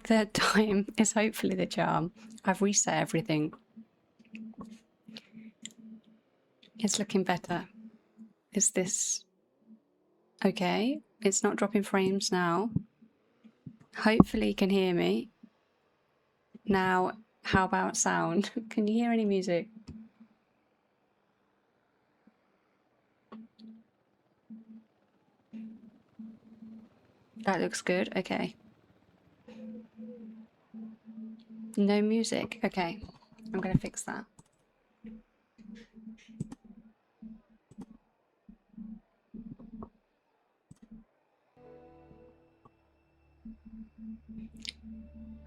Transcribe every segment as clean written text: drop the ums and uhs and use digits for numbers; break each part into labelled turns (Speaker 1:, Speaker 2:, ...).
Speaker 1: Third time is hopefully the charm. I've reset everything. It's looking better. Is this okay? It's not dropping frames now. Hopefully you can hear me. Now, how about sound? Can you hear any music? That looks good. Okay. No music. Okay. I'm going to fix that.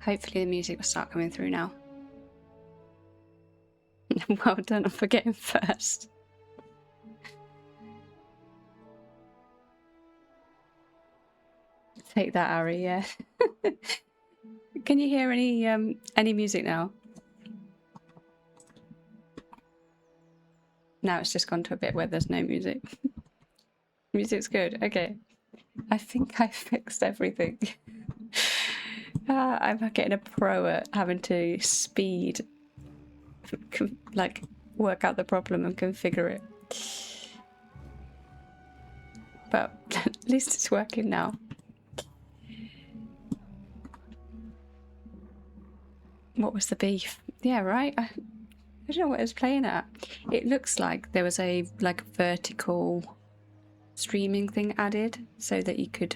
Speaker 1: Hopefully the music will start coming through now. Well done for getting first. Take that, Ari, yeah. Can you hear any music now? Now it's just gone to a bit where there's no music. Music's good, okay. I think I fixed everything. I'm getting a pro at having to speed, like, work out the problem and configure it. But at least it's working now. What was the beef? Yeah, right? I don't know what it was playing at. It looks like there was a like vertical streaming thing added so that you could,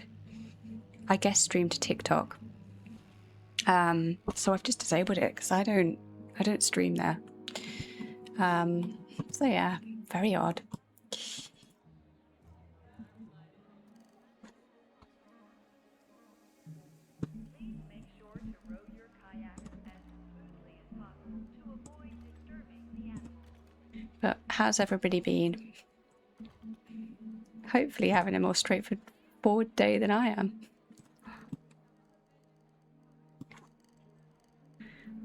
Speaker 1: I guess, stream to TikTok. So I've just disabled it because I don't stream there. So yeah, very odd. But how's everybody been? Hopefully having a more straightforward day than I am.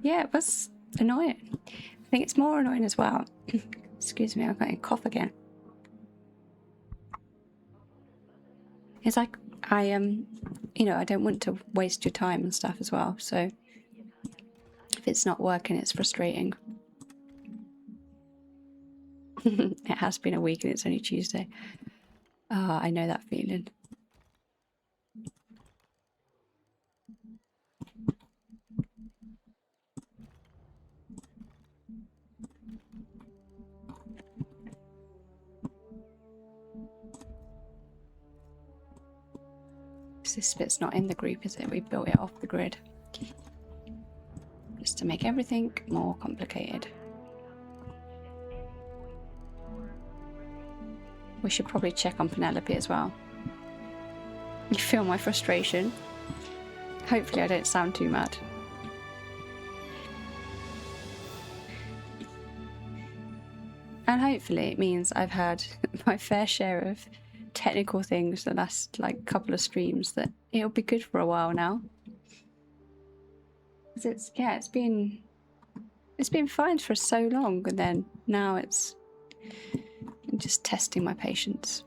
Speaker 1: Yeah, it was annoying. I think it's more annoying as well. Excuse me, I've got a cough again. It's like you know, I don't want to waste your time and stuff as well. So if it's not working, it's frustrating. It has been a week and it's only Tuesday. Ah, I know that feeling. This bit's not in the group, is it? We built it off the grid. Just to make everything more complicated. We should probably check on Penelope as well. You feel my frustration? Hopefully I don't sound too mad. And hopefully it means I've had my fair share of technical things the last like couple of streams, that it'll be good for a while now. It's been fine for so long, and then now it's just testing my patience.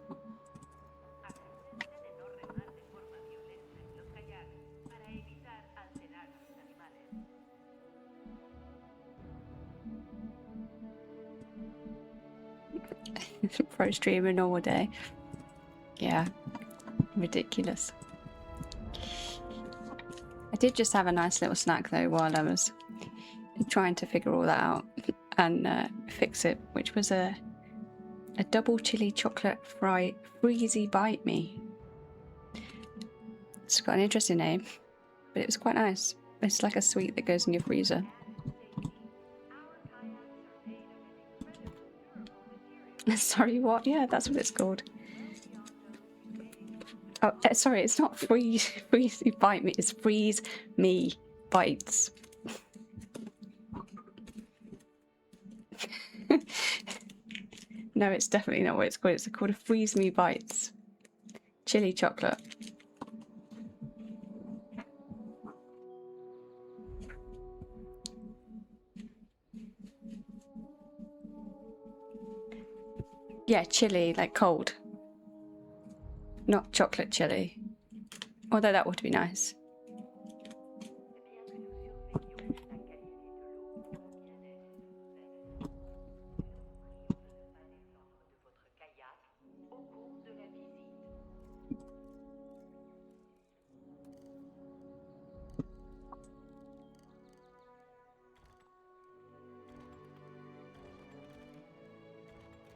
Speaker 1: Pro stream a normal day. Yeah, ridiculous. I did just have a nice little snack though while I was trying to figure all that out and fix it, which was a double chili chocolate freezy bite me. It's got an interesting name, but it was quite nice. It's like a sweet that goes in your freezer. Sorry, what? Yeah, that's what it's called. Oh, sorry, it's not freeze bite me, it's freeze me bites. No, it's definitely not what it's called. It's called a freeze me bites. Chili chocolate. Yeah, chili, like cold. Not chocolate chili. Although that would be nice.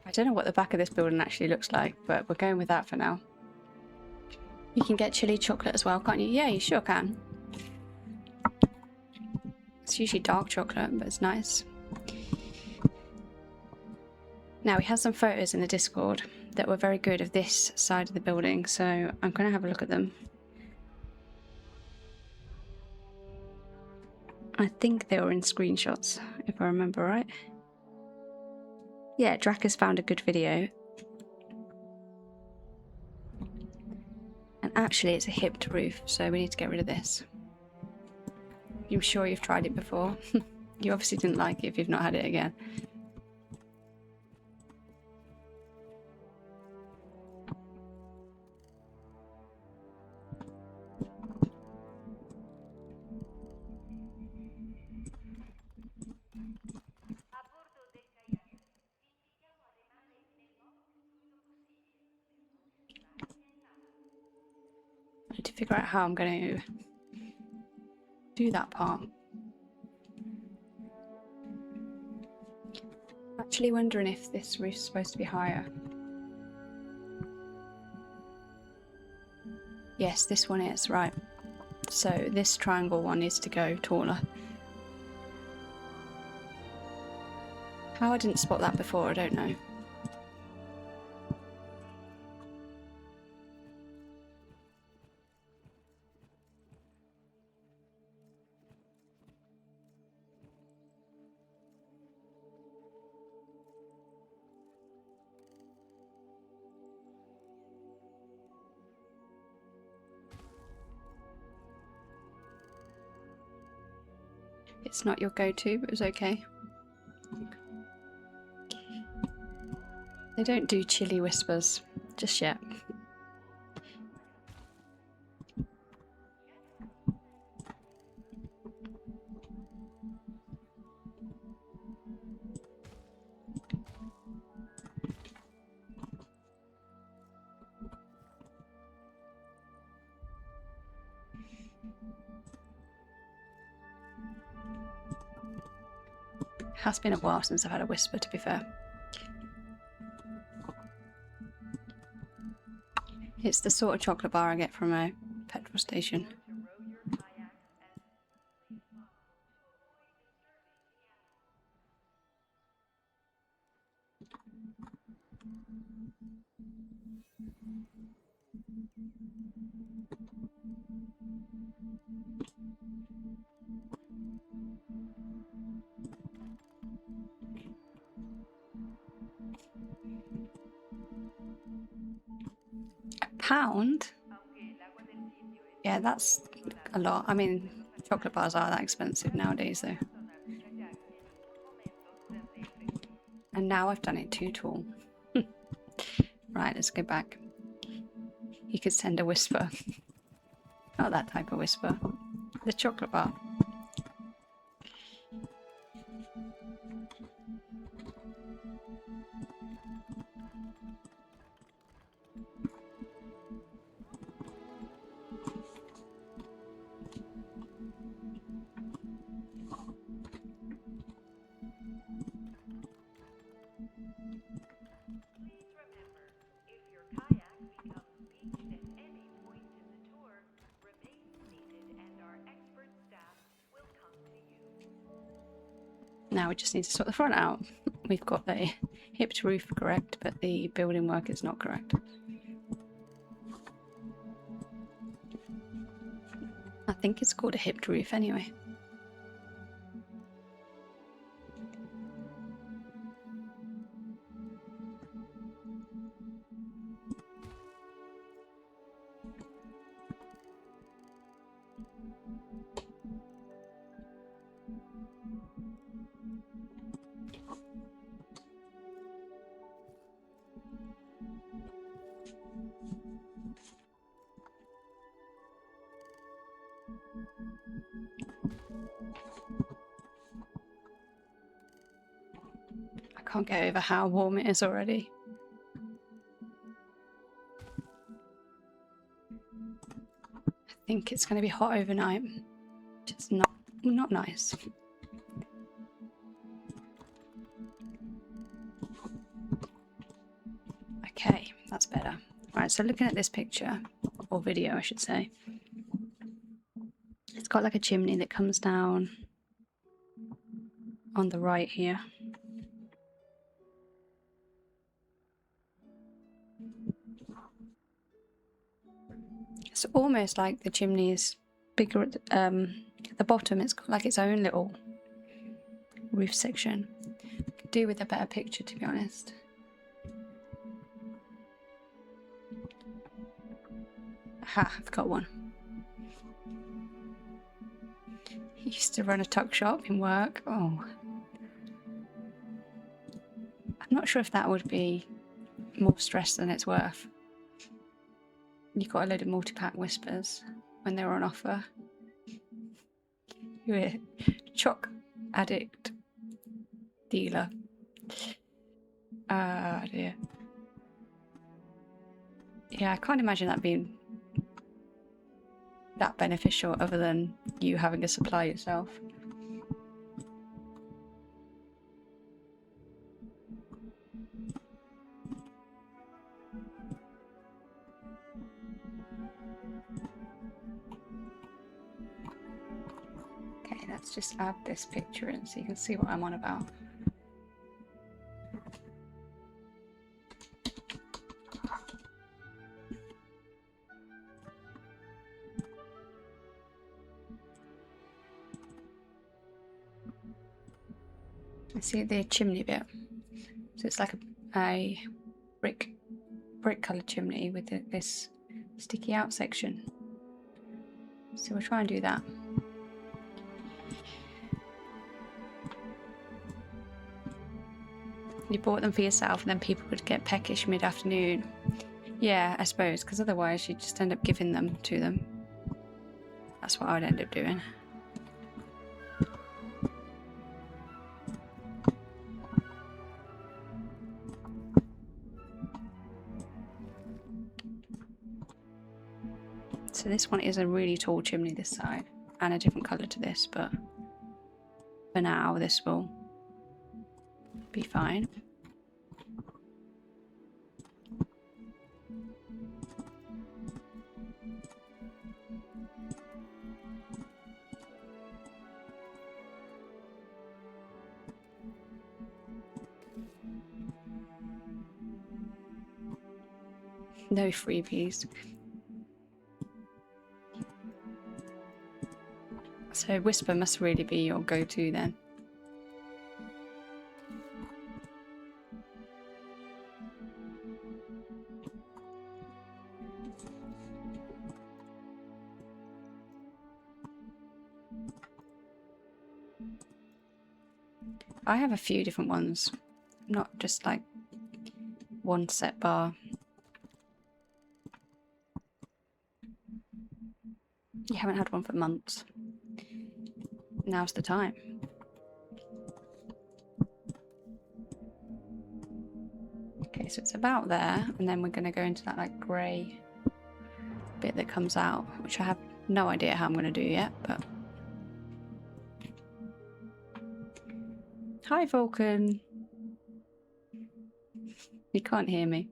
Speaker 1: I don't know what the back of this building actually looks like, but we're going with that for now. You can get chili chocolate as well, can't you? Yeah, you sure can. It's usually dark chocolate, but it's nice. Now, we have some photos in the Discord that were very good of this side of the building, so I'm going to have a look at them. I think they were in screenshots, if I remember right. Yeah, Drac has found a good video. And actually, it's a hipped roof, so we need to get rid of this. I'm sure you've tried it before. You obviously didn't like it if you've not had it again. I need to figure out how I'm going to do that part. Actually wondering if this roof's supposed to be higher. Yes, this one is, right. So this triangle one needs to go taller. How I didn't spot that before, I don't know. It's not your go-to, but it was okay. They don't do chili whispers just yet. It has been a while since I've had a whisper, to be fair. It's the sort of chocolate bar I get from a petrol station. £1? Yeah, that's a lot. I mean, chocolate bars are that expensive nowadays, though. And now I've done it too tall. Right, let's go back. You could send a whisper. Not that type of whisper. The chocolate bar. Now we just need to sort the front out. We've got the hipped roof correct, but the building work is not correct. I think it's called a hipped roof anyway. I can't get over how warm it is already. I think it's going to be hot overnight, which is not nice. Okay, that's better. Right, so looking at this picture, or video I should say, it's got like a chimney that comes down on the right here. It's almost like the chimney is bigger at the bottom. It's got like its own little roof section. Could do with a better picture, to be honest. Aha, I've got one. He used to run a tuck shop in work. Oh. I'm not sure if that would be more stress than it's worth. You got a load of multi-pack whispers when they were on offer. You're a choc addict dealer. Ah, dear. Yeah, I can't imagine that being that beneficial other than you having a supply yourself. Okay, let's just add this picture in so you can see what I'm on about. I see the chimney bit. So it's like a brick coloured chimney with this sticky out section. So we'll try and do that. You bought them for yourself and then people would get peckish mid-afternoon. Yeah, I suppose, because otherwise you'd just end up giving them to them. That's what I would end up doing. So this one is a really tall chimney this side, and a different colour to this, but for now this will be fine. No freebies. So Whisper must really be your go-to then. I have a few different ones, not just like one set bar. You haven't had one for months. Now's the time. Okay, so it's about there, and then we're going to go into that like grey bit that comes out, which I have no idea how I'm going to do yet, but... Hi, Vulcan. You can't hear me.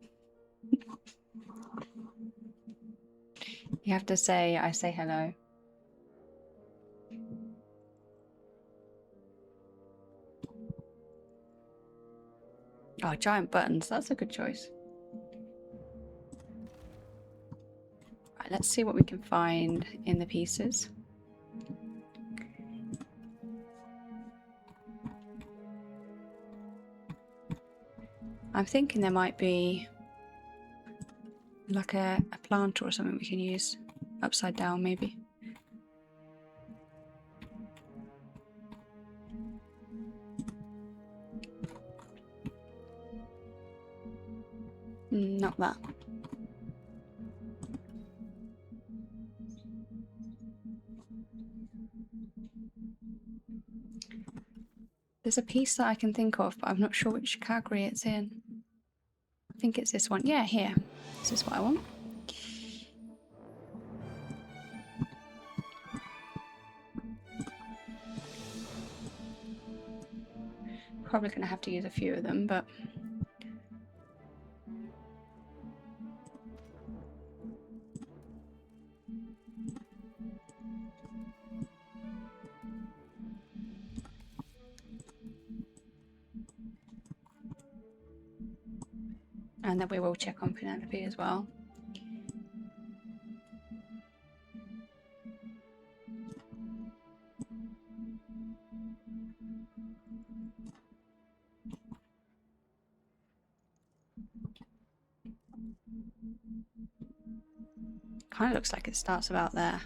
Speaker 1: You have to say, I say hello. Oh, giant buttons. That's a good choice. Right, let's see what we can find in the pieces. I'm thinking there might be like a planter or something we can use upside down, maybe. Not that. There's a piece that I can think of, but I'm not sure which category it's in. I think it's this one. Yeah, here. This is what I want. Probably going to have to use a few of them, but... And then we will check on Penelope as well. Kind of looks like it starts about there.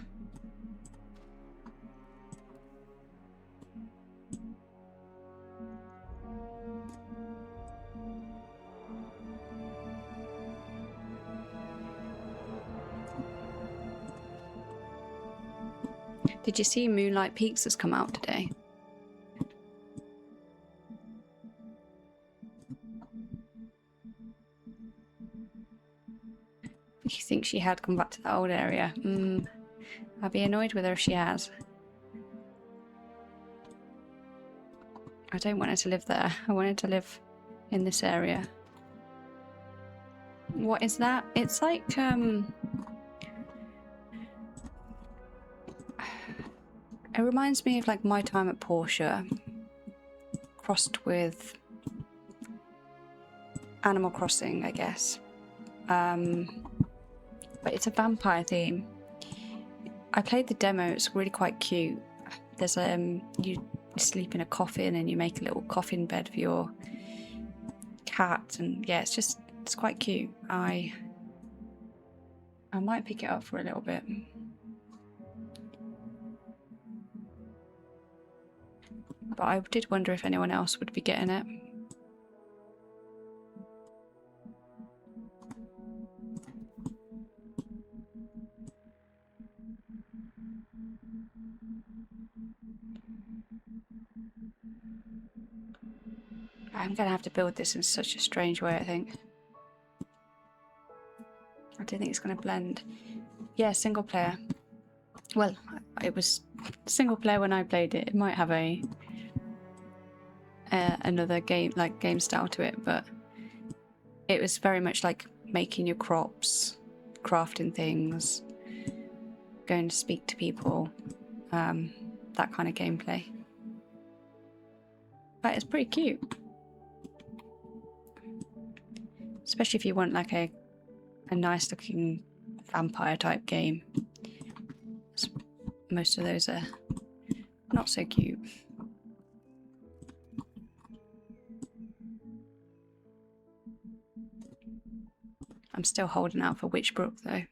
Speaker 1: Did you see Moonlight Peaks has come out today? You think she had come back to the old area? I'd be annoyed with her if she has. I don't want her to live there. I want her to live in this area. What is that? It's like, it reminds me of like my time at Portia, crossed with Animal Crossing, I guess. But it's a vampire theme. I played the demo, it's really quite cute. There's you sleep in a coffin and you make a little coffin bed for your cat, and yeah, it's quite cute. I might pick it up for a little bit. But I did wonder if anyone else would be getting it. I'm gonna have to build this in such a strange way, I think. I don't think it's gonna blend. Yeah, single player. Well, it was single player when I played it. It might have a another game style to it, but it was very much like making your crops, crafting things, going to speak to people, that kind of gameplay. But it's pretty cute. Especially if you want like a nice looking vampire type game. Most of those are not so cute. I'm still holding out for Witchbrook though.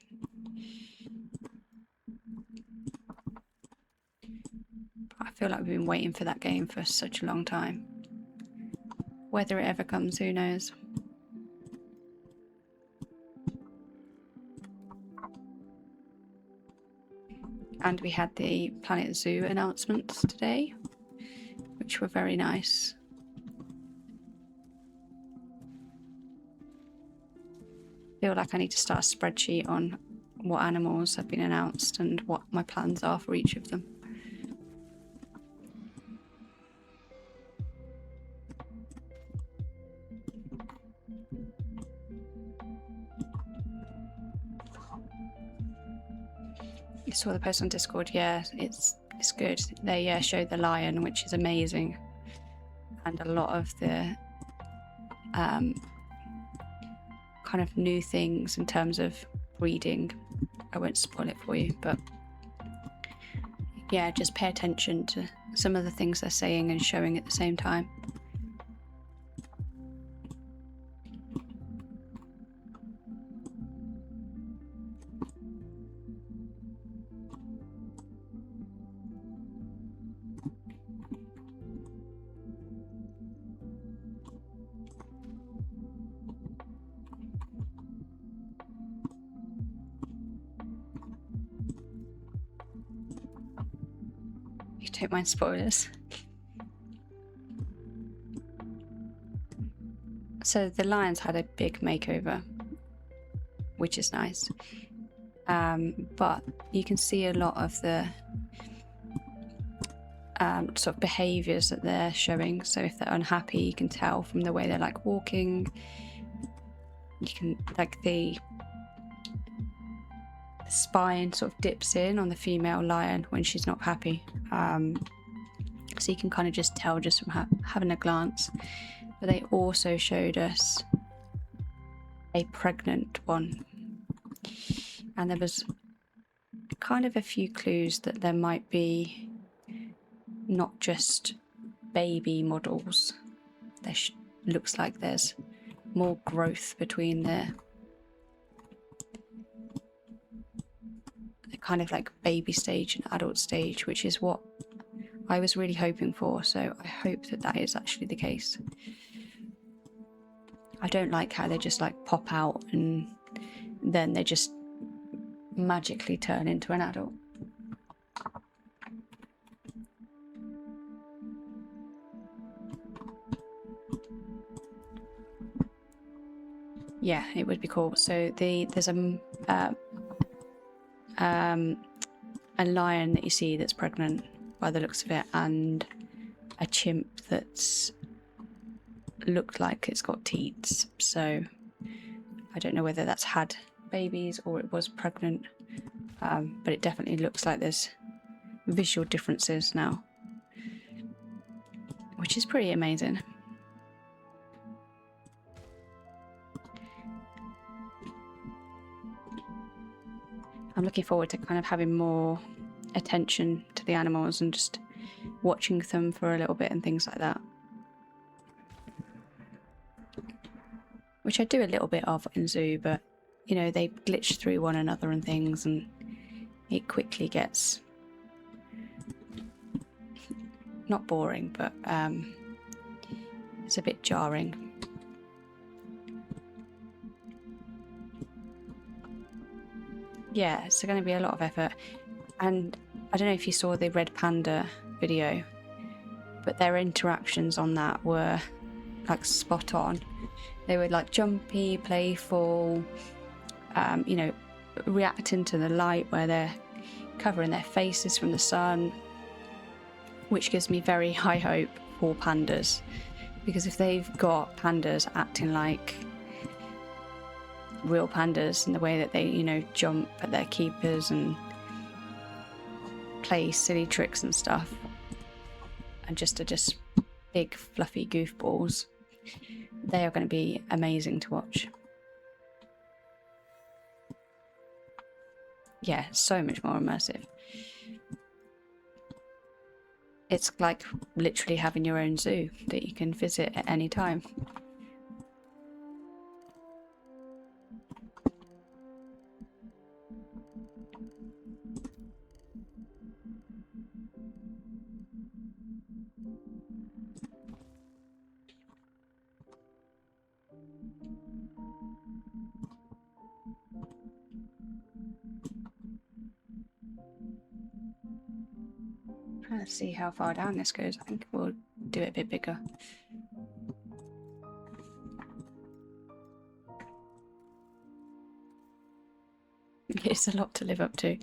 Speaker 1: I feel like we've been waiting for that game for such a long time. Whether it ever comes, who knows? And we had the Planet Zoo announcements today, which were very nice. I feel like I need to start a spreadsheet on what animals have been announced and what my plans are for each of them. You saw the post on Discord, yeah, it's good. They showed the lion, which is amazing, and a lot of the kind of new things in terms of breeding. I won't spoil it for you, but yeah, just pay attention to some of the things they're saying and showing at the same time. Don't mind spoilers. So the lions had a big makeover, which is nice. But you can see a lot of the sort of behaviours that they're showing. So if they're unhappy, you can tell from the way they're like walking. You can, like, the spine sort of dips in on the female lion when she's not happy. So you can kind of just tell just from having a glance. But they also showed us a pregnant one, and there was kind of a few clues that there might be not just baby models. There looks like there's more growth between the kind of like baby stage and adult stage, which is what I was really hoping for. So I hope that that is actually the case. I don't like how they just like pop out and then they just magically turn into an adult. Yeah, it would be cool. So there's a lion that you see that's pregnant by the looks of it, and a chimp that's looked like it's got teats. So I don't know whether that's had babies or it was pregnant, but it definitely looks like there's visual differences now, which is pretty amazing. I'm looking forward to kind of having more attention to the animals and just watching them for a little bit and things like that. Which I do a little bit of in zoo, but you know, they glitch through one another and things, and it quickly gets not boring, but it's a bit jarring. Yeah, it's going to be a lot of effort. And I don't know if you saw the red panda video, but their interactions on that were like spot on. They were like jumpy, playful, you know, reacting to the light where they're covering their faces from the sun, which gives me very high hope for pandas, because if they've got pandas acting like real pandas in the way that they, you know, jump at their keepers and play silly tricks and stuff, and just big fluffy goofballs, they are going to be amazing to watch. Yeah, so much more immersive. It's like literally having your own zoo that you can visit at any time. Trying to see how far down this goes. I think we'll do it a bit bigger. It's a lot to live up to.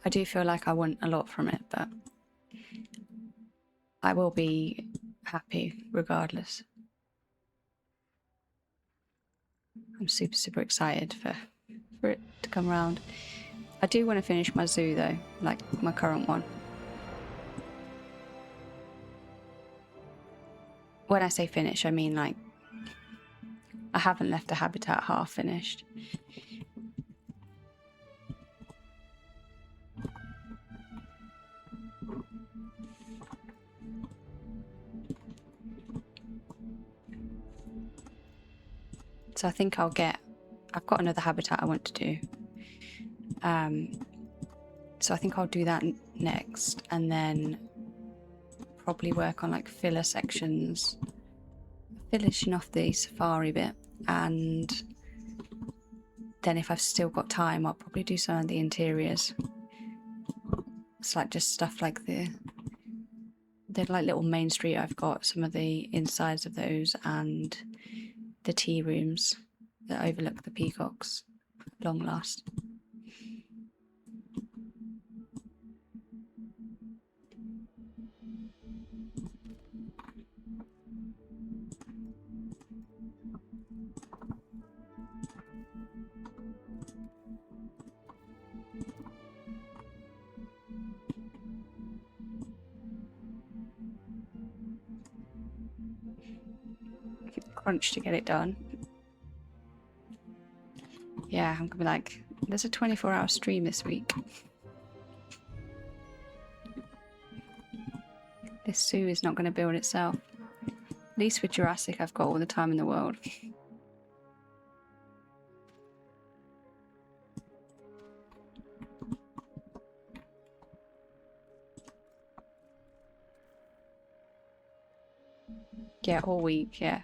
Speaker 1: I do feel like I want a lot from it, but I will be happy regardless. I'm super, super excited for it to come around. I do want to finish my zoo though, like my current one. When I say finish, I mean like I haven't left the habitat half finished. So I think I've got another habitat I want to do. So I think I'll do that next, and then probably work on like filler sections, finishing off the safari bit, and then if I've still got time, I'll probably do some of the interiors. It's like just stuff like the like little main street I've got, some of the insides of those, and the tea rooms that overlook the peacocks. Long last. Crunch to get it done. Yeah, I'm gonna be like, there's a 24-hour stream this week. This zoo is not going to build itself. At least with Jurassic, I've got all the time in the world. Yeah, all week, yeah.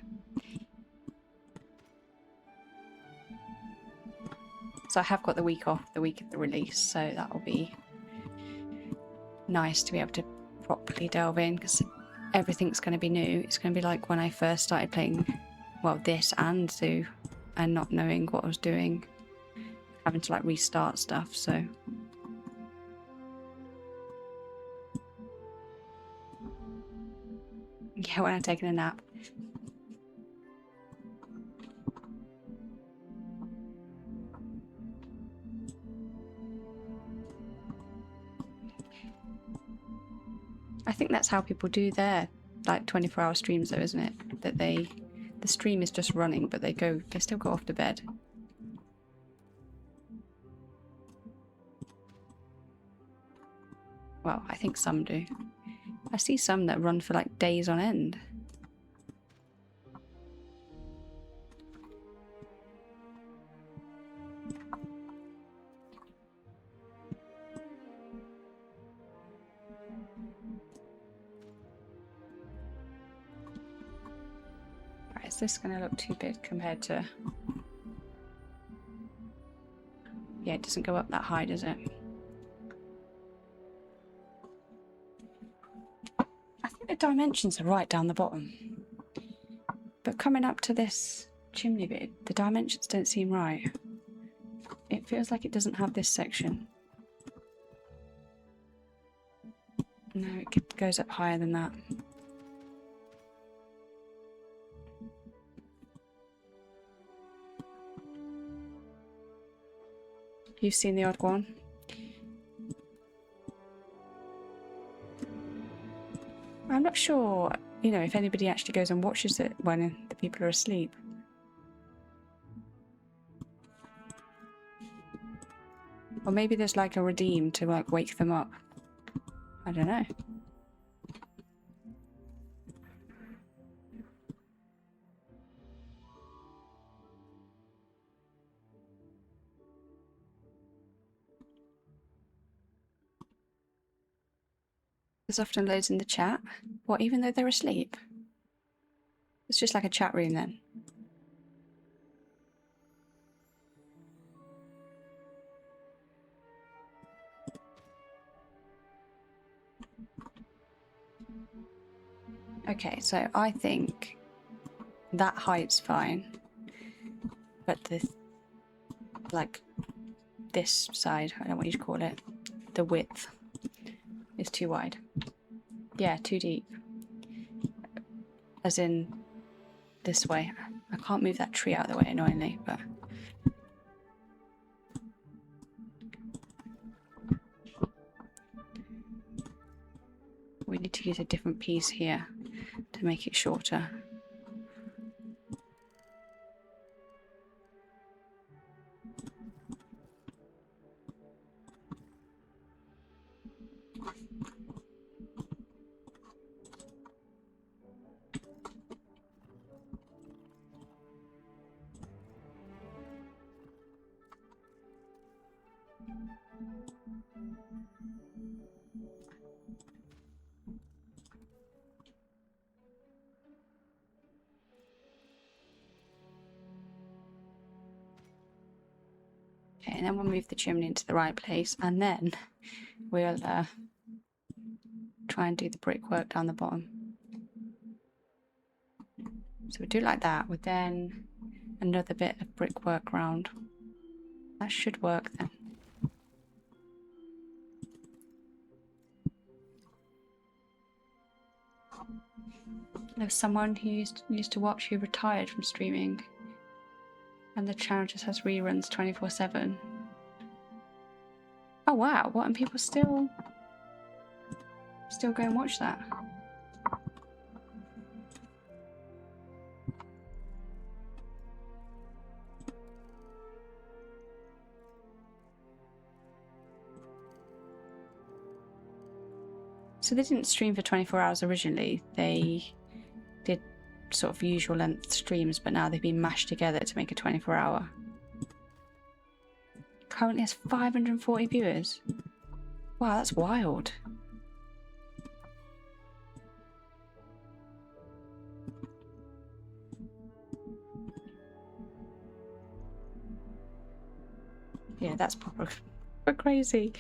Speaker 1: So I have got the week off, the week of the release, so that will be nice to be able to properly delve in, because everything's going to be new. It's going to be like when I first started playing, well, this and Zoo, and not knowing what I was doing, having to like restart stuff, so... Yeah, when I'm taking a nap. I think that's how people do their like 24-hour streams though, isn't it? That the stream is just running, but they still go off to bed. Well, I think some do. I see some that run for like days on end. Right, is this going to look too big compared to... Yeah, it doesn't go up that high, does it? I think the dimensions are right down the bottom. But coming up to this chimney bit, the dimensions don't seem right. It feels like it doesn't have this section. No, it goes up higher than that. You've seen the odd one? I'm not sure, you know, if anybody actually goes and watches it when the people are asleep. Or maybe there's like a redeem to like wake them up. I don't know. There's often loads in the chat. What, even though they're asleep? It's just like a chat room then. Okay, so I think that height's fine. But like this side, I don't know what you'd call it, the width is too wide. Yeah, too deep. As in this way. I can't move that tree out of the way annoyingly, but... We need to use a different piece here to make it shorter. Okay, and then we'll move the chimney into the right place, and then we'll try and do the brickwork down the bottom. So we do it like that with then another bit of brickwork round. That should work then. There's someone who used to watch who retired from streaming, and the channel just has reruns 24/7. Oh wow! What, and people still go and watch that? So they didn't stream for 24 hours originally. They did sort of usual length streams, but now they've been mashed together to make a 24-hour. Currently has 540 viewers. Wow, that's wild. Yeah, that's proper crazy.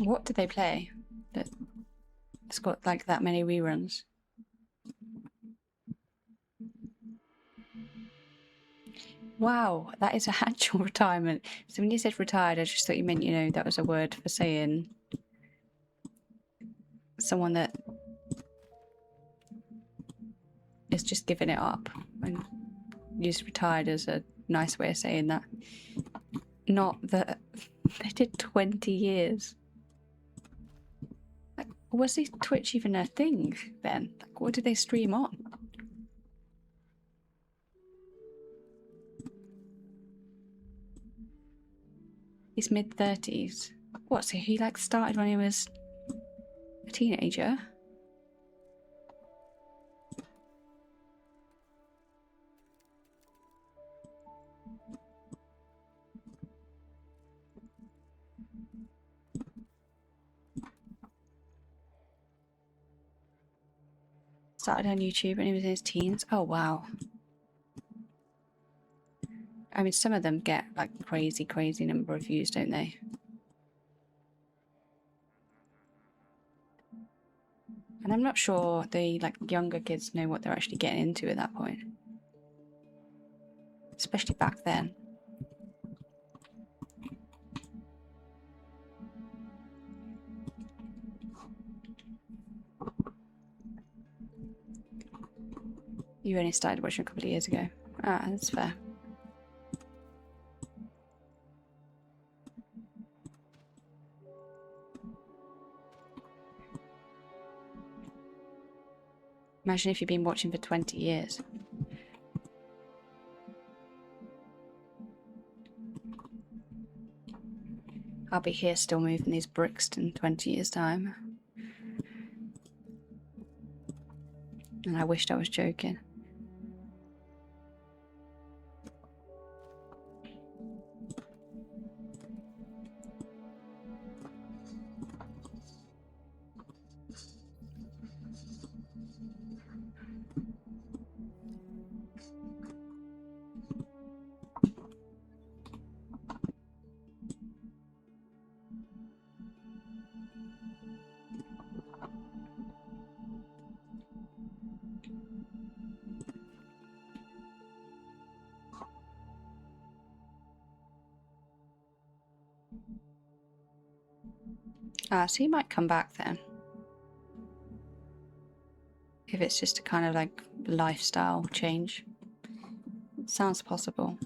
Speaker 1: What did they play that it's got like that many reruns? Wow, that is an actual retirement. So when you said retired, I just thought you meant, you know, that was a word for saying someone that is just giving it up, and use retired as a nice way of saying that. Not that they did 20 years. Like, was this Twitch even a thing then? Like, what did they stream on? His mid-30s. What, so he like started when he was a teenager? Started on YouTube when he was in his teens? Oh wow. I mean, some of them get like crazy number of views, don't they? And I'm not sure the like younger kids know what they're actually getting into at that point. Especially back then. You only started watching a couple of years ago. Ah, that's fair. Imagine if you've been watching for 20 years. I'll be here still moving these bricks in 20 years' time. And I wished I was joking. Ah, so he might come back then. If it's just a kind of like lifestyle change. It sounds possible.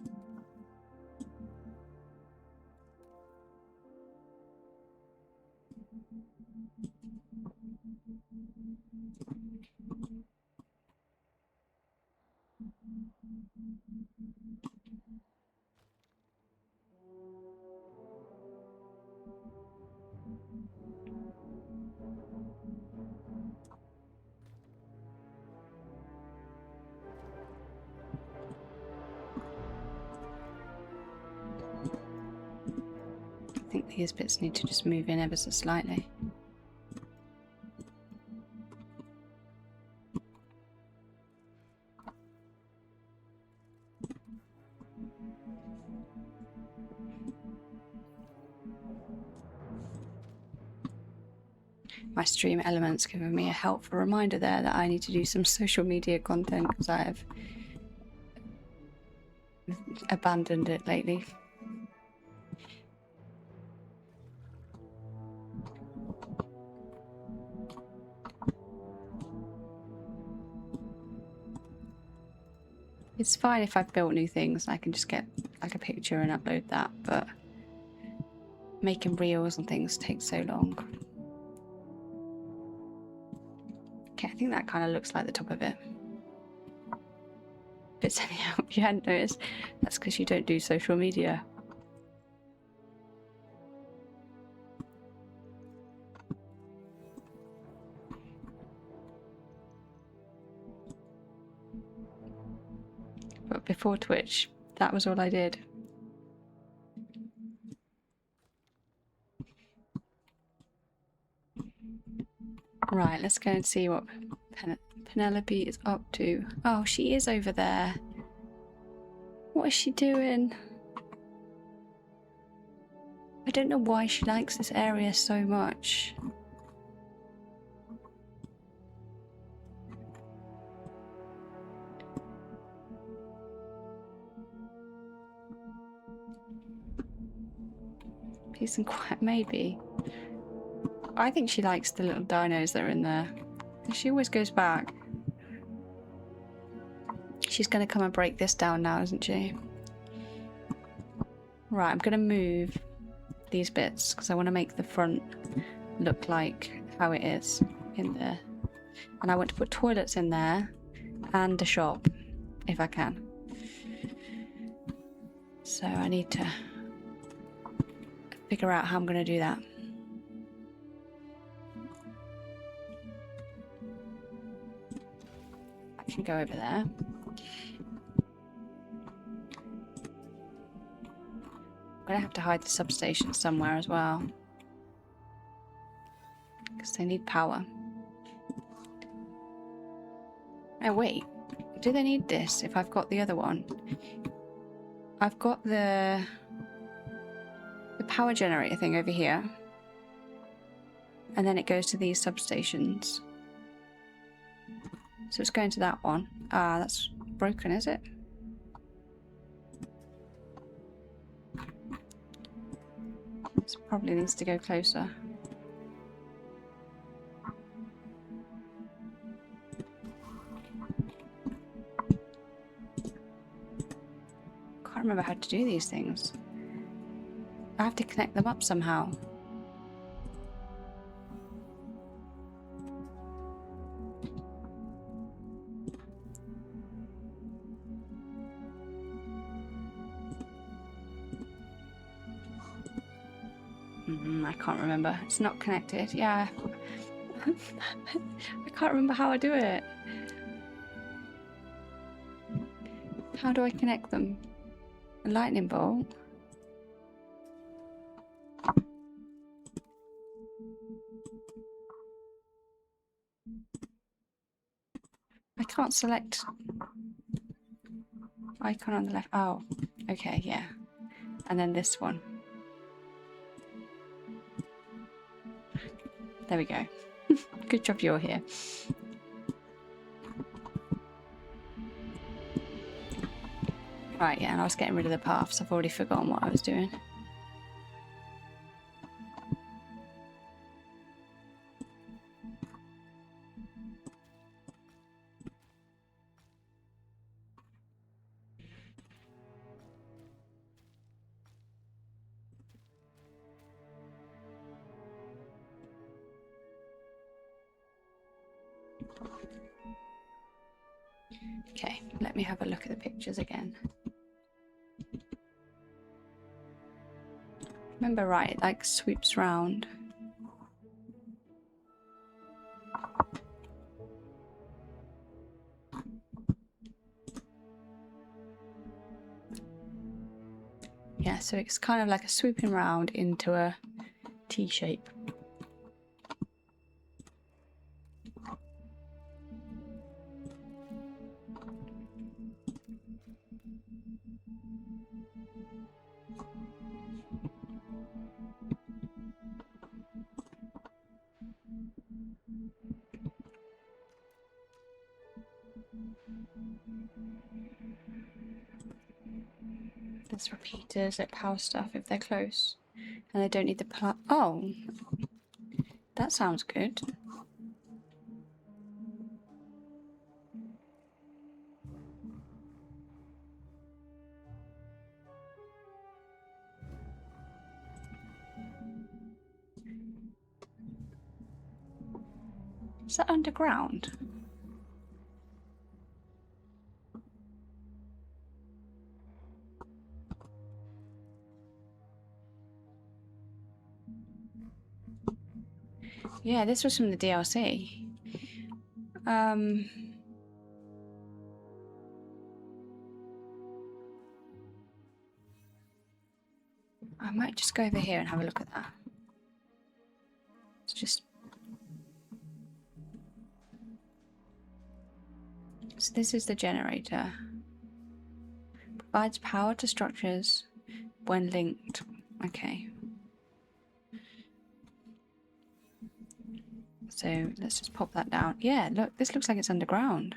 Speaker 1: I think these bits need to just move in ever so slightly. My stream element's giving me a helpful reminder there that I need to do some social media content because I have abandoned it lately. It's fine if I've built new things, I can just get like a picture and upload that, but making reels and things takes so long. Okay, I think that kind of looks like the top of it. If it's any help, if you hadn't noticed, that's because you don't do social media. But before Twitch, that was all I did. Right, let's go and see what Penelope is up to. Oh, she is over there. What is she doing? I don't know why she likes this area so much. Peace and quiet, maybe. I think she likes the little dinos that are in there. She always goes back. She's going to come and break this down now, isn't she? Right, I'm going to move these bits because I want to make the front look like how it is in there. And I want to put toilets in there and a shop, if I can. So I need to figure out how I'm going to do that. I can go over there. I'm going to have to hide the substation somewhere as well, because they need power. Oh wait, do they need this if I've got the other one? I've got the power generator thing over here, and then it goes to these substations. So it's going to that one. Ah, that's broken, is it? This probably needs to go closer. Can't remember how to do these things. I have to connect them up somehow. I can't remember. It's not connected. Yeah. I can't remember how I do it. How do I connect them? A lightning bolt? I can't select icon on the left. Oh, okay, yeah. And then this one. There we go. Good job you're here. Right, yeah, and I was getting rid of the paths. I've already forgotten what I was doing. Okay, let me have a look at the pictures again. Remember right, it like swoops round. So it's kind of like a swooping round into a T shape. There's repeaters at power stuff if they're close. And they don't need the plug. Oh, that sounds good. Is that underground? Yeah, this was from the DLC. I might just go over here and have a look at that. It's just... So this is the generator. Provides power to structures when linked. Okay. So let's just pop that down. Yeah, look, this looks like it's underground.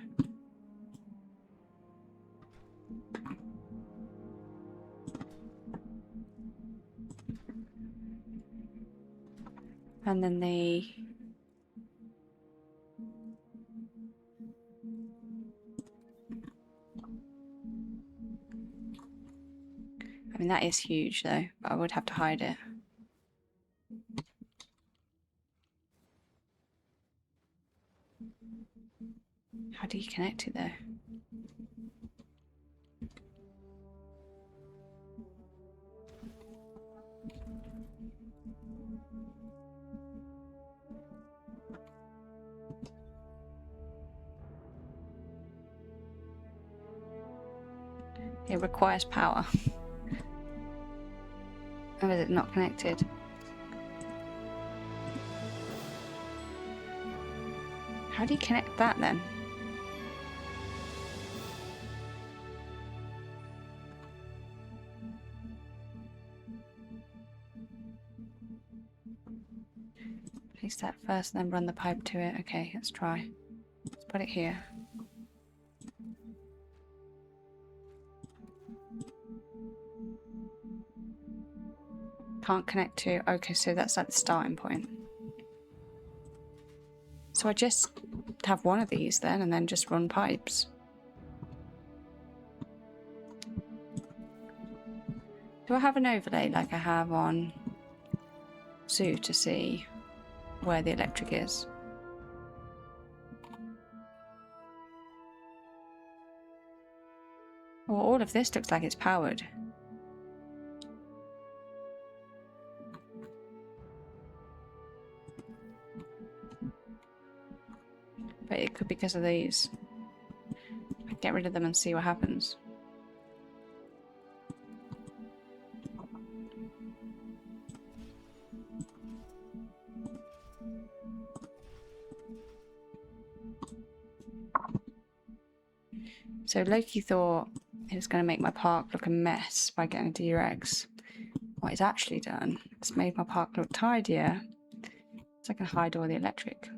Speaker 1: And then the... I mean, that is huge though, but I would have to hide it. How do you connect it though? It requires power. Or is it not connected? How do you connect that then? Place that first and then run the pipe to it. Okay, let's try. Let's put it here. Can't connect to... Okay, so that's like the starting point. So I just have one of these then and then just run pipes. Do I have an overlay like I have on Zoo to see where the electric is? Well, all of this looks like it's powered. But it could be because of these. Get rid of them and see what happens. So Loki thought he was going to make my park look a mess by getting a D-Rex. What he's actually done is made my park look tidier so I can hide all the electric.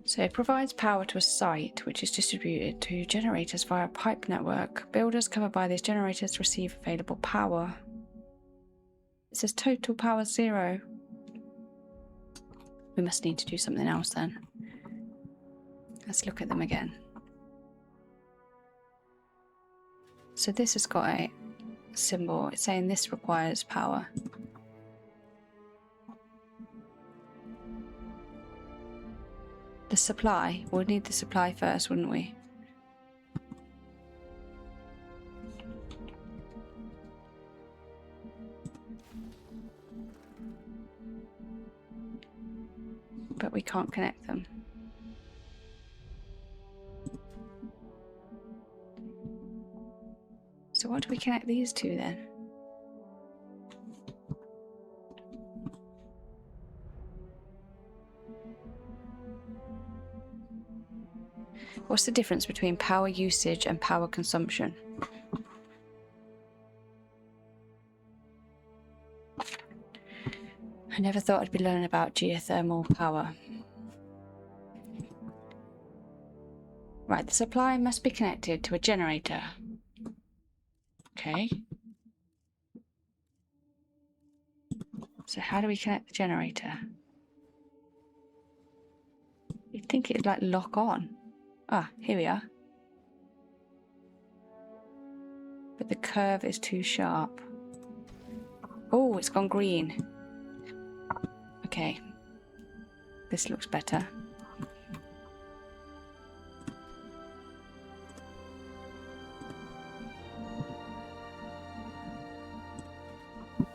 Speaker 1: So it provides power to a site which is distributed to generators via a pipe network. Builders covered by these generators receive available power. It says total power 0. We must need to do something else then. Let's look at them again. So this has got a symbol. It's saying this requires power. The supply. We'd need the supply first, wouldn't we? but we can't connect them. So what do we connect these to then? What's the difference between power usage and power consumption? I never thought I'd be learning about geothermal power. Right, the supply must be connected to a generator. Okay. So how do we connect the generator? You'd think it'd like lock on. Ah, here we are. But the curve is too sharp. Oh, it's gone green. Okay. This looks better.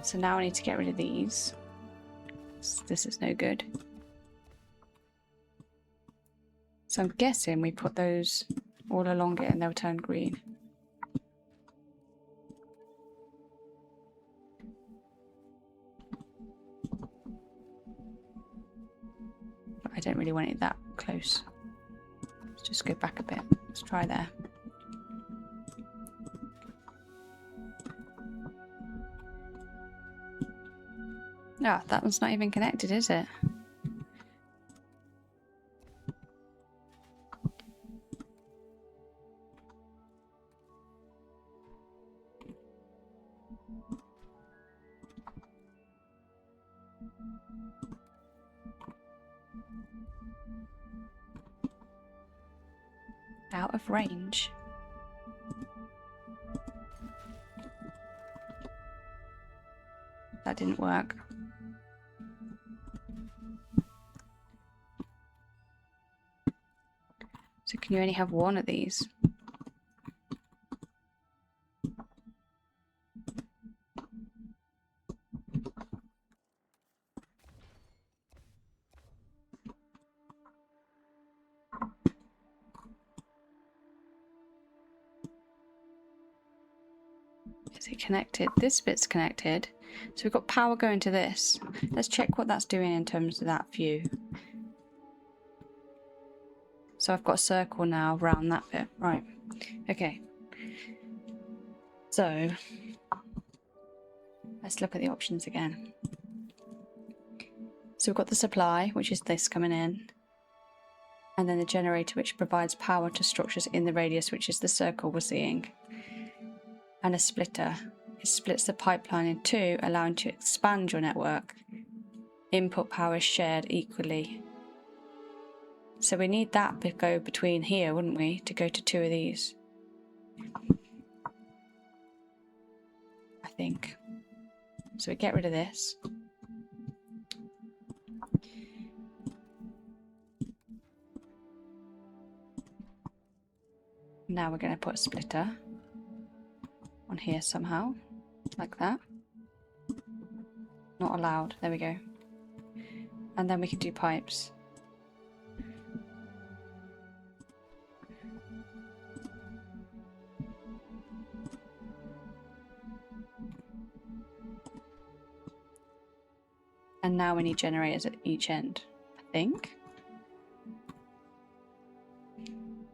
Speaker 1: So now I need to get rid of these. This is no good. So I'm guessing we put those all along it and they'll turn green. But I don't really want it that close. Let's just go back a bit. Let's try there. Ah, that one's not even connected, is it? Out of range. That didn't work. So can you only have one of these? Is it connected? This bit's connected. So we've got power going to this. Let's check what that's doing in terms of that view. So I've got a circle now around that bit. Right. Okay. So let's look at the options again. So we've got the supply, which is this coming in. And then the generator, which provides power to structures in the radius, which is the circle we're seeing. And a splitter. It splits the pipeline in two, allowing you to expand your network. Input power is shared equally. So we need that to go between here, wouldn't we, to go to two of these? I think. So we get rid of this. Now we're going to put a splitter on here somehow, like that. Not allowed. There we go. And then we can do pipes. And now we need generators at each end, I think.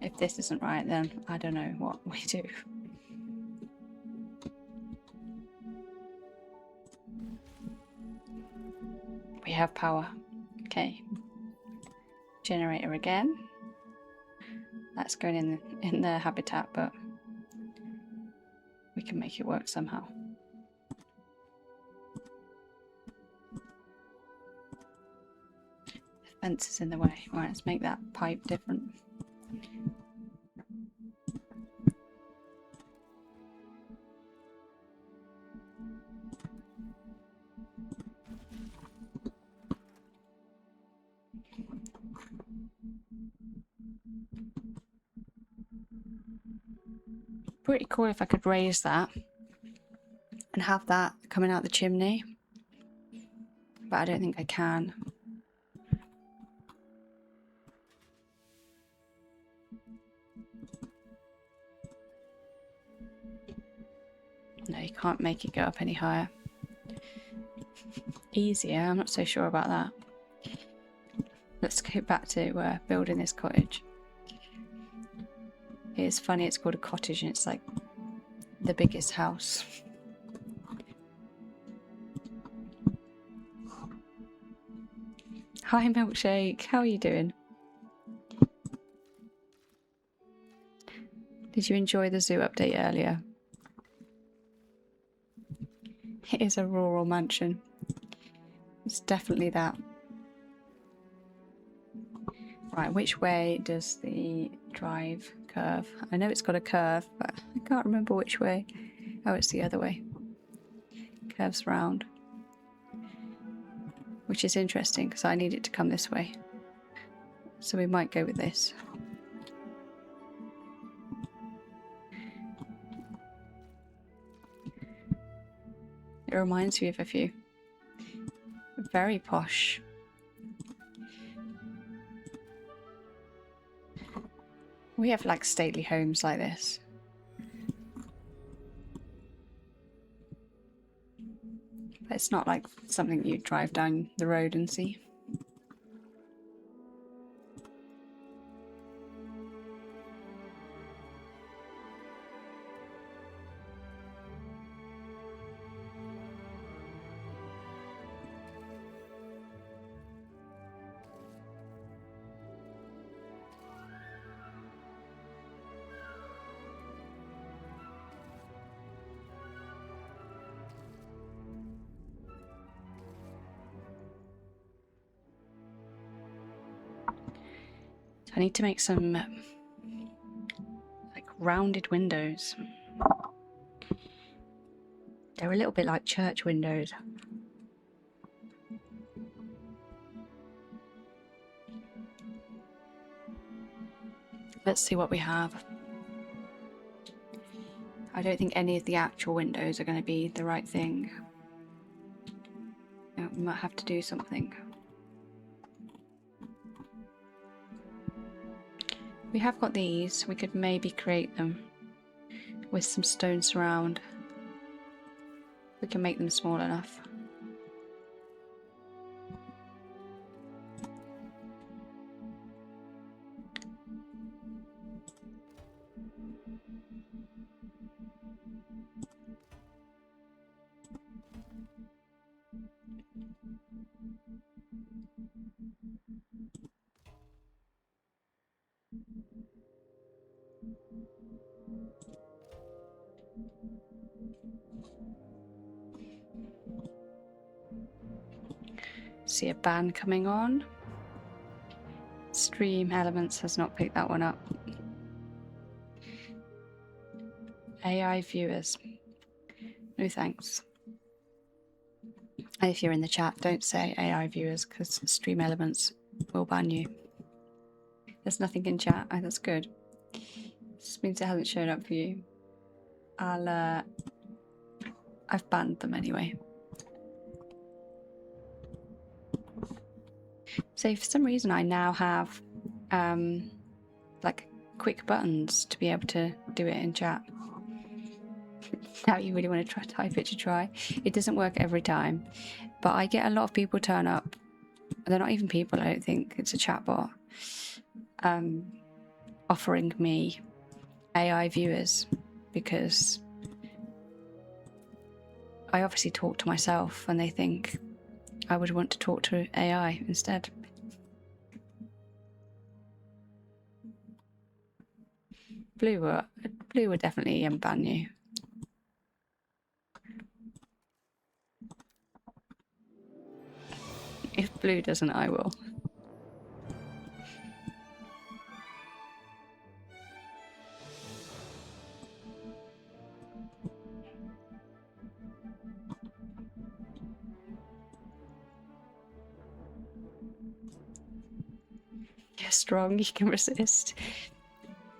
Speaker 1: If this isn't right, then I don't know what we do. We have power. Okay. Generator again. That's going in the habitat, but we can make it work somehow. The fence is in the way. Right, let's make that pipe different. Pretty cool if I could raise that and have that coming out the chimney, but I don't think I can. can't make it go up any higher. Easier, I'm not so sure about that. Let's go back to building this cottage. It's funny, it's called a cottage and it's like the biggest house. Hi Milkshake, how are you doing? Did you enjoy the zoo update earlier? It is a rural mansion. It's definitely that. Right, which way does the drive curve? I know it's got a curve, but I can't remember which way. Oh, it's the other way. Curves round. Which is interesting because I need it to come this way. So we might go with this. It reminds me of a few. Very posh. We have like stately homes like this. But it's not like something you drive down the road and see. I need to make some like rounded windows. They're a little bit like church windows. Let's see what we have. I don't think any of the actual windows are going to be the right thing. We might have to do something. We have got these. We could maybe create them with some stone surround. We can make them small enough. See a band coming on. Stream Elements has not picked that one up. AI viewers. No thanks. And if you're in the chat, don't say AI viewers because Stream Elements will ban you. There's nothing in chat. Oh, that's good. This means it hasn't shown up for you. I've banned them anyway. So for some reason I now have like quick buttons to be able to do it in chat. Now you really want to type it to try. It doesn't work every time, but I get a lot of people turn up. They're not even people, I don't think. It's a chatbot offering me AI viewers because I obviously talk to myself and they think I would want to talk to AI instead. Blue would definitely ban you. If Blue doesn't, I will. You're strong, you can resist.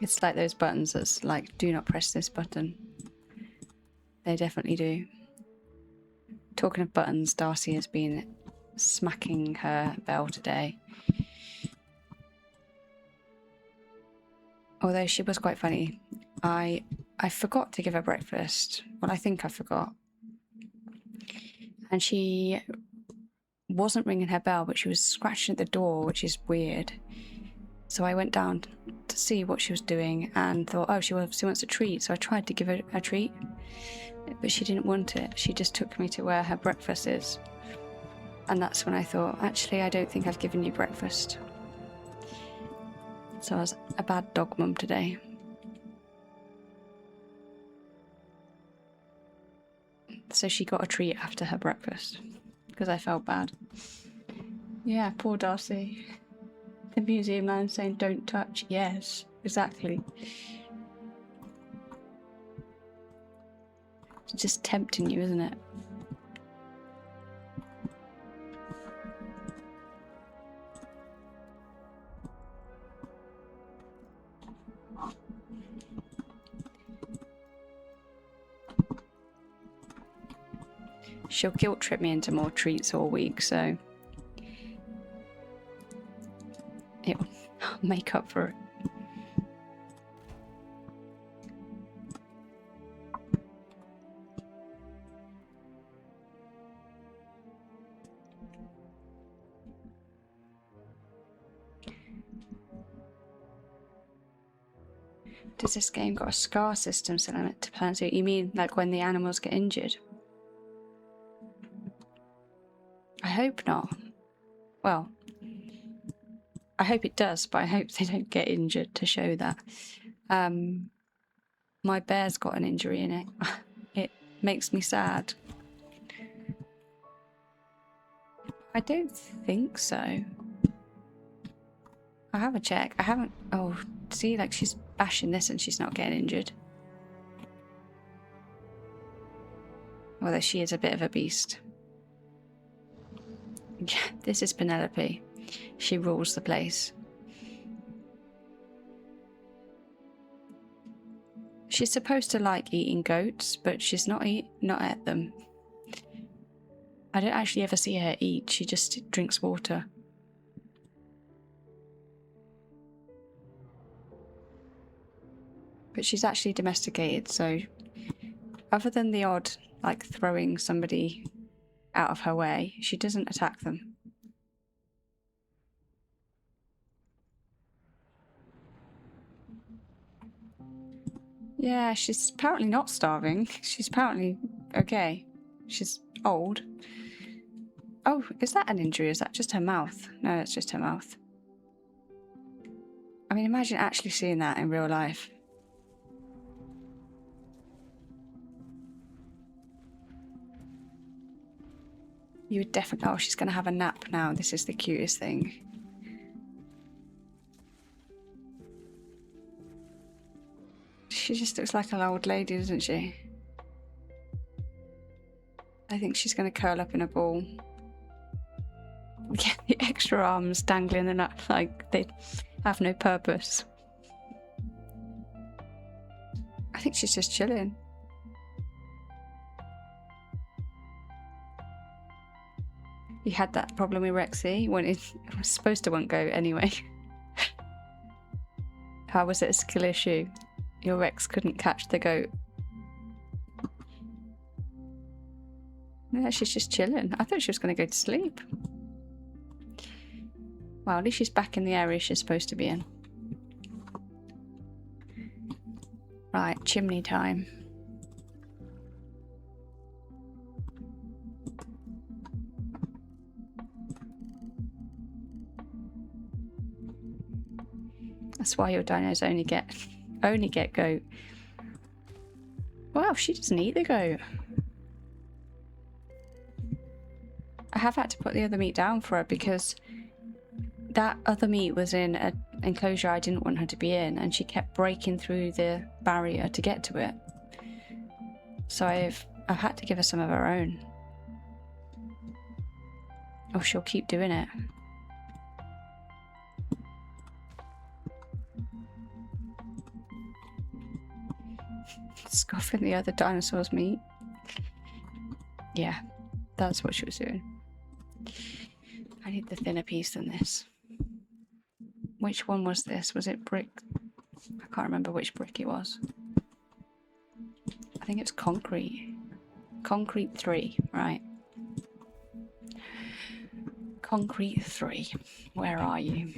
Speaker 1: It's like those buttons that's like, do not press this button. They definitely do. Talking of buttons, Darcy has been smacking her bell today. Although she was quite funny. I I forgot to give her breakfast. Well, I think I forgot. And she wasn't ringing her bell, but she was scratching at the door, which is weird. So I went down to see what she was doing and thought, oh, she wants a treat. So I tried to give her a treat, but she didn't want it. She just took me to where her breakfast is. And that's when I thought, actually, I don't think I've given you breakfast. So I was a bad dog mum today. So she got a treat after her breakfast because I felt bad. Yeah, poor Darcy. The museum man saying don't touch. Yes, exactly. It's just tempting you, isn't it? She'll guilt trip me into more treats all week, so it'll make up for it. Does this game got a scar system set on it to plan to? You mean like when the animals get injured? I hope not. Well, I hope it does, but I hope they don't get injured to show that. My bear's got an injury in it. It makes me sad. I don't think so. I'll have a check. I haven't... Oh, see, like she's bashing this and she's not getting injured. Although she is a bit of a beast. Yeah, this is Penelope. She rules the place. She's supposed to like eating goats, but she's not at them. I don't actually ever see her eat. She just drinks water. But she's actually domesticated, so other than the odd, like throwing somebody out of her way, she doesn't attack them. Yeah, she's apparently not starving. She's apparently okay. She's old. Oh, is that an injury? Is that just her mouth? No, it's just her mouth. I mean, imagine actually seeing that in real life. You would definitely... Oh, she's going to have a nap now. This is the cutest thing. She just looks like an old lady, doesn't she? I think she's going to curl up in a ball. Yeah, the extra arms dangling and up like they have no purpose. I think she's just chilling. You had that problem with Rexy when it was supposed to won't go anyway. How was it a skill issue? Your Rex couldn't catch the goat. Yeah, she's just chilling. I thought she was going to go to sleep. Well, at least she's back in the area she's supposed to be in. Right, chimney time. That's why your dinos only get goat. Wow, she doesn't eat the goat. I have had to put the other meat down for her because that other meat was in an enclosure I didn't want her to be in, and she kept breaking through the barrier to get to it. So I've had to give her some of her own. Oh, she'll keep doing it. Scoffing the other dinosaur's meat. Yeah, that's what she was doing. I need the thinner piece than this. Which one was this? Was it brick? I can't remember which brick it was. think it's concrete. Concrete 3, right. Concrete 3, where are you?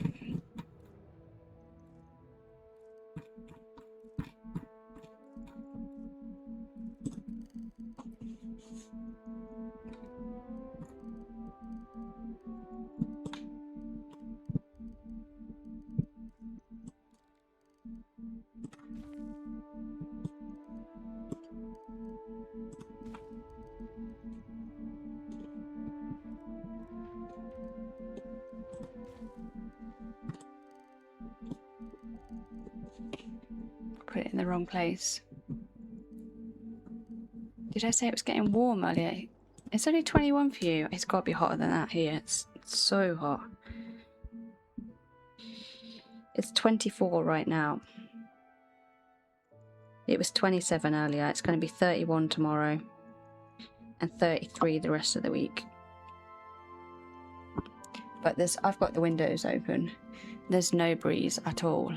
Speaker 1: Put it in the wrong place. Did I say it was getting warm earlier? It's only 21 for you. It's got to be hotter than that here. It's so hot. It's 24 right now. It was 27 earlier. It's going to be 31 tomorrow. And 33 the rest of the week. But I've got the windows open. There's no breeze at all.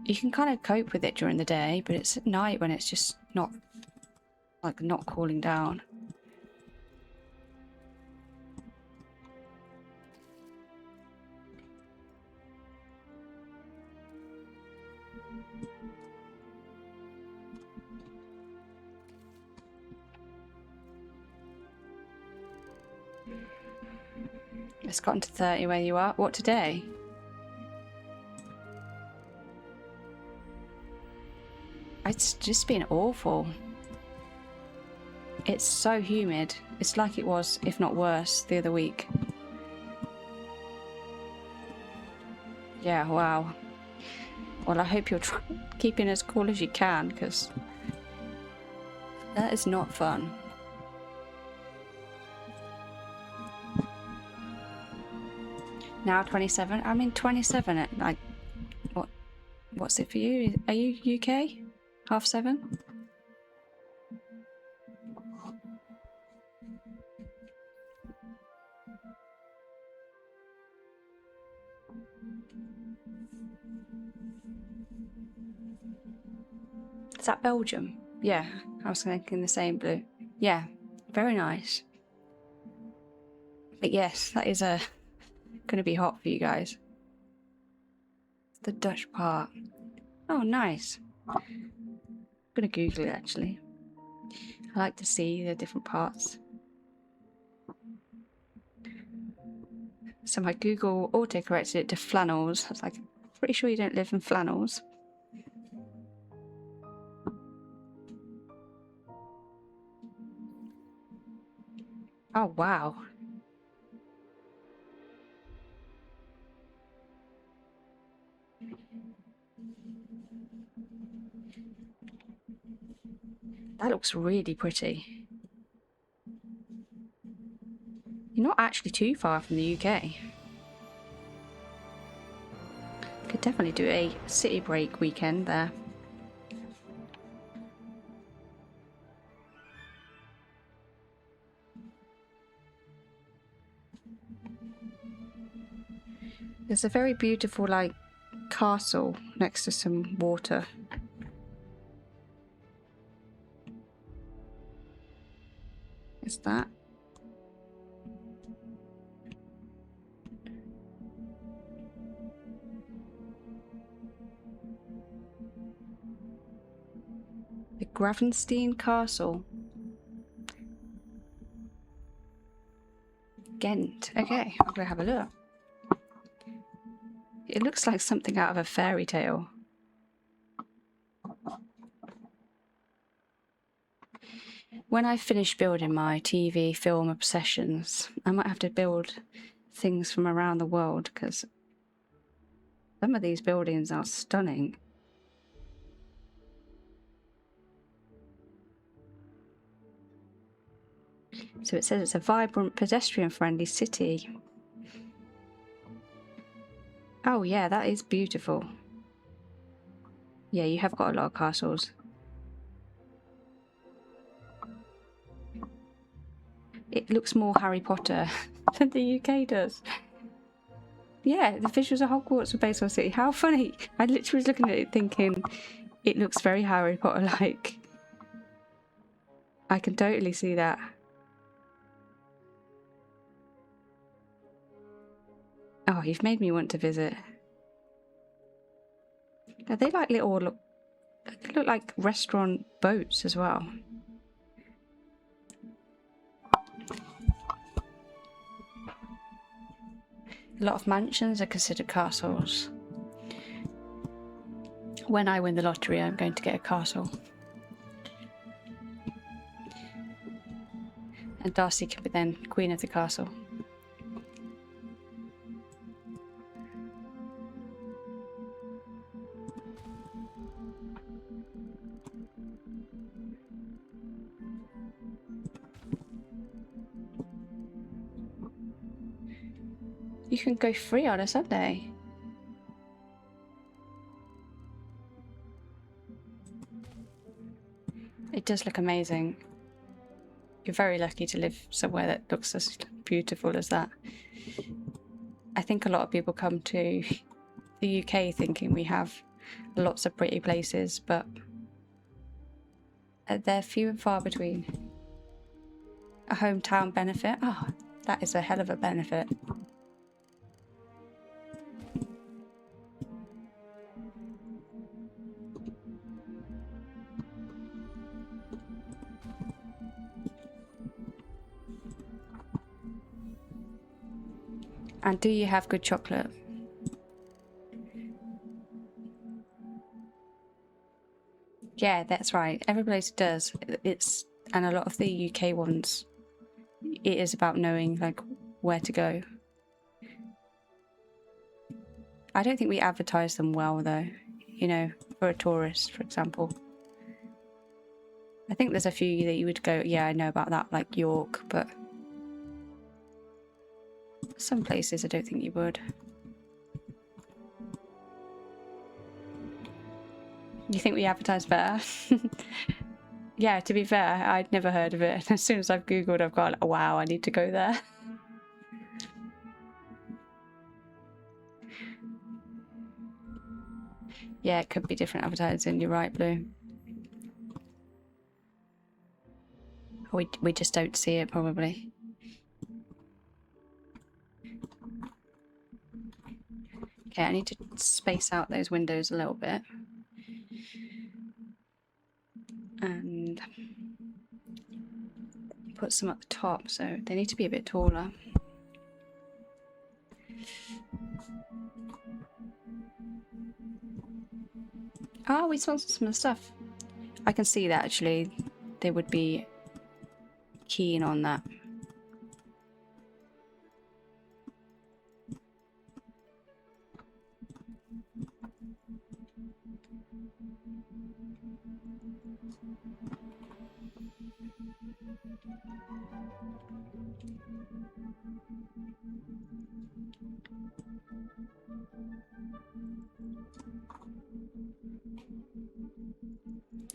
Speaker 1: You can kind of cope with it during the day, but it's at night when it's just not cooling down. It's gotten to 30 where you are. What, today? It's just been awful. It's so humid. It's like it was, if not worse, the other week. Yeah, wow. Well, I hope you're keeping as cool as you can, because that is not fun. Now 27? I mean 27 at like, what's it for you? Are you UK? 7:30? Is that Belgium? Yeah, I was thinking the same, Blue. Yeah, very nice. But yes, that is gonna be hot for you guys. The Dutch part. Oh, nice. I'm gonna Google it actually. I like to see the different parts. So my Google auto-corrected it to flannels. I was like, pretty sure you don't live in flannels. Oh, wow. That looks really pretty. You're not actually too far from the UK. Could definitely do a city break weekend there. There's a very beautiful, like, castle next to some water. Is that? The Gravenstein Castle. Ghent. Okay, I'm gonna have a look. It looks like something out of a fairy tale. When I finish building my TV film obsessions, I might have to build things from around the world, because some of these buildings are stunning. So it says it's a vibrant, pedestrian-friendly city. Oh yeah, that is beautiful. Yeah, you have got a lot of castles. It looks more Harry Potter than the UK does. Yeah, the visuals of Hogwarts were based on City. How funny! I literally was looking at it thinking, it looks very Harry Potter-like. I can totally see that. Oh, you've made me want to visit. Are they like little... They look like restaurant boats as well. A lot of mansions are considered castles. When I win the lottery, I'm going to get a castle. And Darcy can be then queen of the castle. You can go free on a Sunday. It does look amazing. You're very lucky to live somewhere that looks as beautiful as that. I think a lot of people come to the UK thinking we have lots of pretty places, but they're few and far between. A hometown benefit? Oh, that is a hell of a benefit. And do you have good chocolate? Yeah, that's right. Every place does. And a lot of the UK ones, it is about knowing like where to go. I don't think we advertise them well though, you know, for a tourist, for example. I think there's a few that you would go, yeah, I know about that, like York, but some places I don't think you would. You think we advertise better? Yeah, to be fair, I'd never heard of it. As soon as I've Googled, I've gone, oh, wow, I need to go there. Yeah, it could be different advertising, you're right, Blue. We just don't see it, probably. Okay, I need to space out those windows a little bit. And put some at the top, so they need to be a bit taller. Oh, we sponsored some of the stuff. I can see that actually they would be keen on that.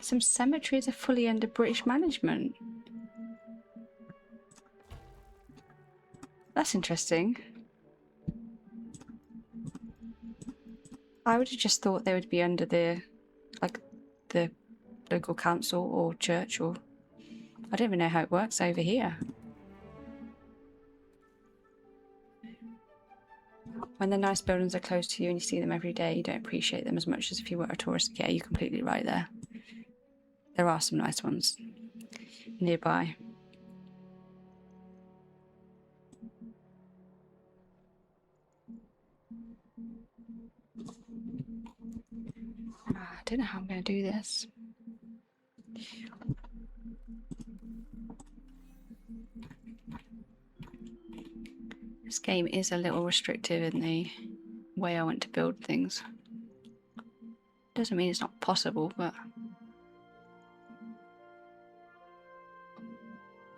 Speaker 1: Some cemeteries are fully under British management. That's interesting. I would have just thought they would be under the local council or church, or I don't even know how it works over here. When the nice buildings are close to you and you see them every day, you don't appreciate them as much as if you were a tourist. Yeah, you're completely right there. There are some nice ones nearby. I don't know how I'm going to do this. This game is a little restrictive in the way I want to build things. Doesn't mean it's not possible, but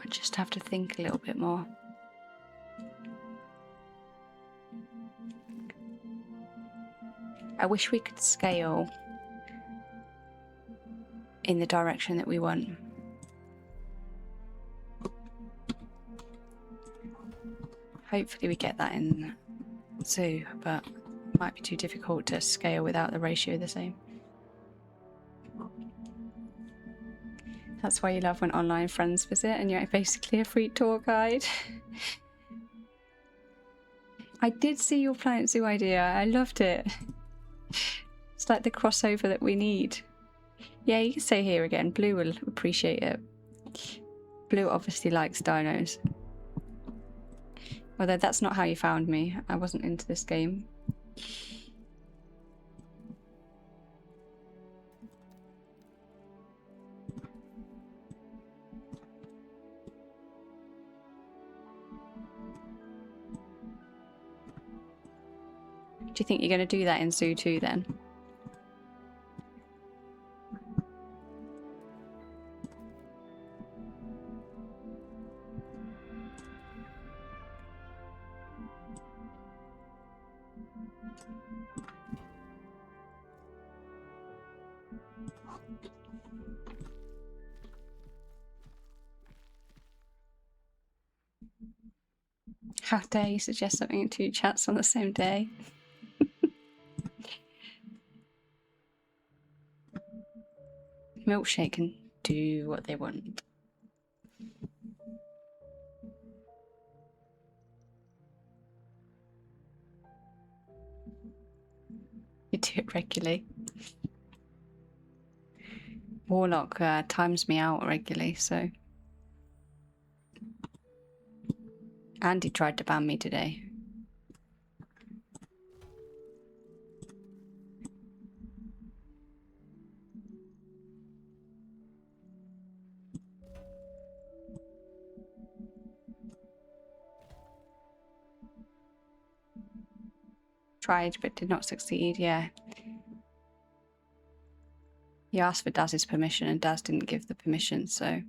Speaker 1: I just have to think a little bit more. I wish we could scale in the direction that we want. Hopefully we get that in zoo, but might be too difficult to scale without the ratio the same. That's why you love when online friends visit and you're basically a free tour guide. I did see your Planet Zoo idea. I loved it. It's like the crossover that we need. Yeah, you can stay here again. Blue will appreciate it. Blue obviously likes dinos. Although that's not how you found me. I wasn't into this game. Do you think you're going to do that in Zoo 2 then? How dare you suggest something in 2 chats on the same day? Milkshake can do what they want. You do it regularly. Warlock times me out regularly, so... Andy tried to ban me today. Tried but did not succeed, yeah. He asked for Daz's permission and Daz didn't give the permission, so...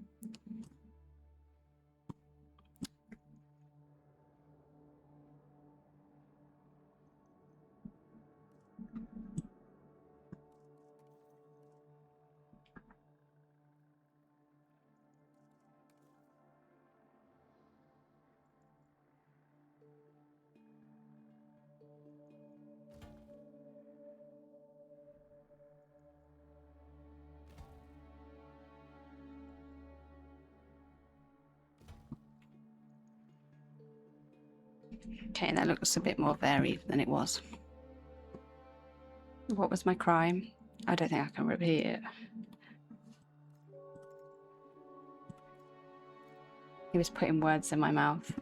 Speaker 1: Okay, that looks a bit more varied than it was. What was my crime? I don't think I can repeat it. He was putting words in my mouth.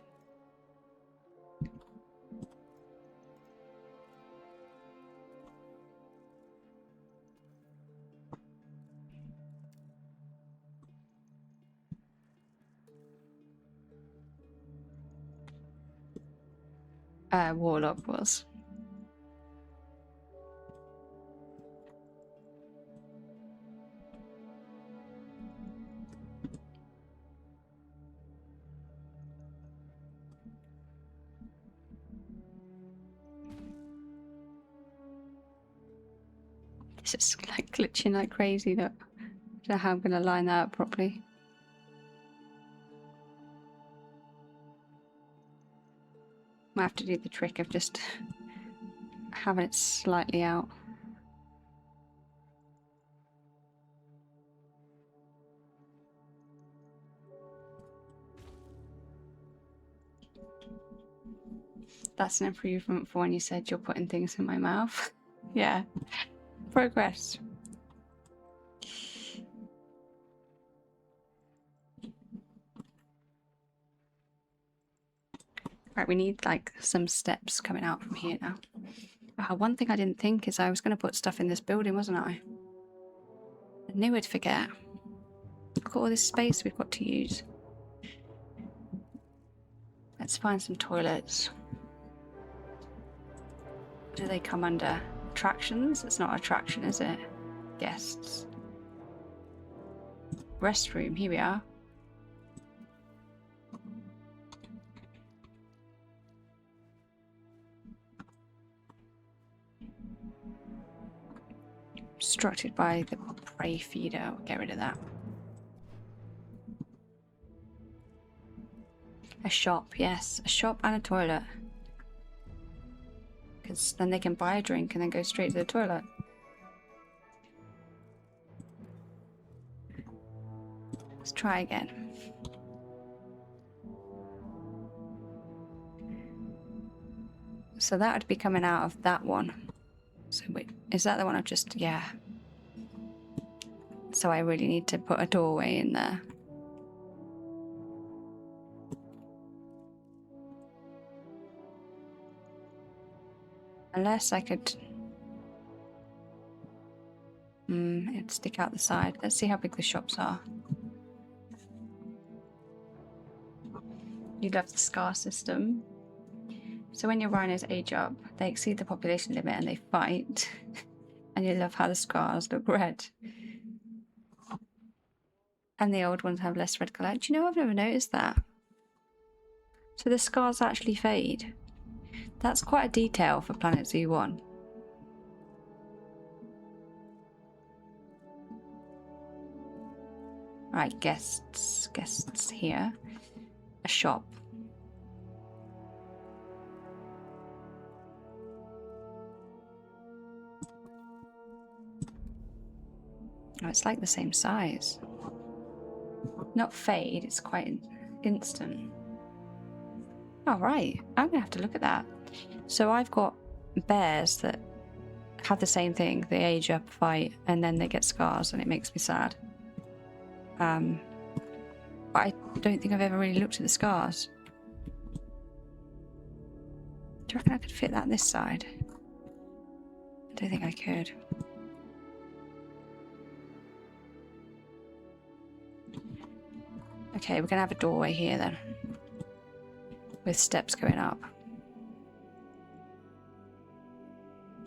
Speaker 1: Warlock was. This is like glitching like crazy. That I don't know how I'm gonna line that up properly. Might have to do the trick of just having it slightly out. That's an improvement for when you said you're putting things in my mouth. Yeah. Progress. Right, we need like some steps coming out from here now. One thing I didn't think is I was going to put stuff in this building, wasn't I? I knew I'd forget. Look at all this space we've got to use. Let's find some toilets. Do they come under attractions? It's not attraction, is it? Guests. Restroom, here we are. Obstructed by the prey feeder. We'll get rid of that. A shop, yes. A shop and a toilet. Because then they can buy a drink and then go straight to the toilet. Let's try again. So that would be coming out of that one. So wait, is that the one I've just... yeah. So I really need to put a doorway in there. Unless I could... it'd stick out the side. Let's see how big the shops are. You love the scar system. So when your rhinos age up, they exceed the population limit and they fight. And you love how the scars look red. And the old ones have less red colour. Do you know, I've never noticed that. So the scars actually fade. That's quite a detail for Planet Zoo 1. Right, guests here. A shop. Oh, it's like the same size. Not fade, it's quite instant. Oh, right. I'm going to have to look at that. So I've got bears that have the same thing. They age up, fight, and then they get scars, and it makes me sad. But I don't think I've ever really looked at the scars. Do you reckon I could fit that this side? I don't think I could. Okay, we're going to have a doorway here then. With steps going up.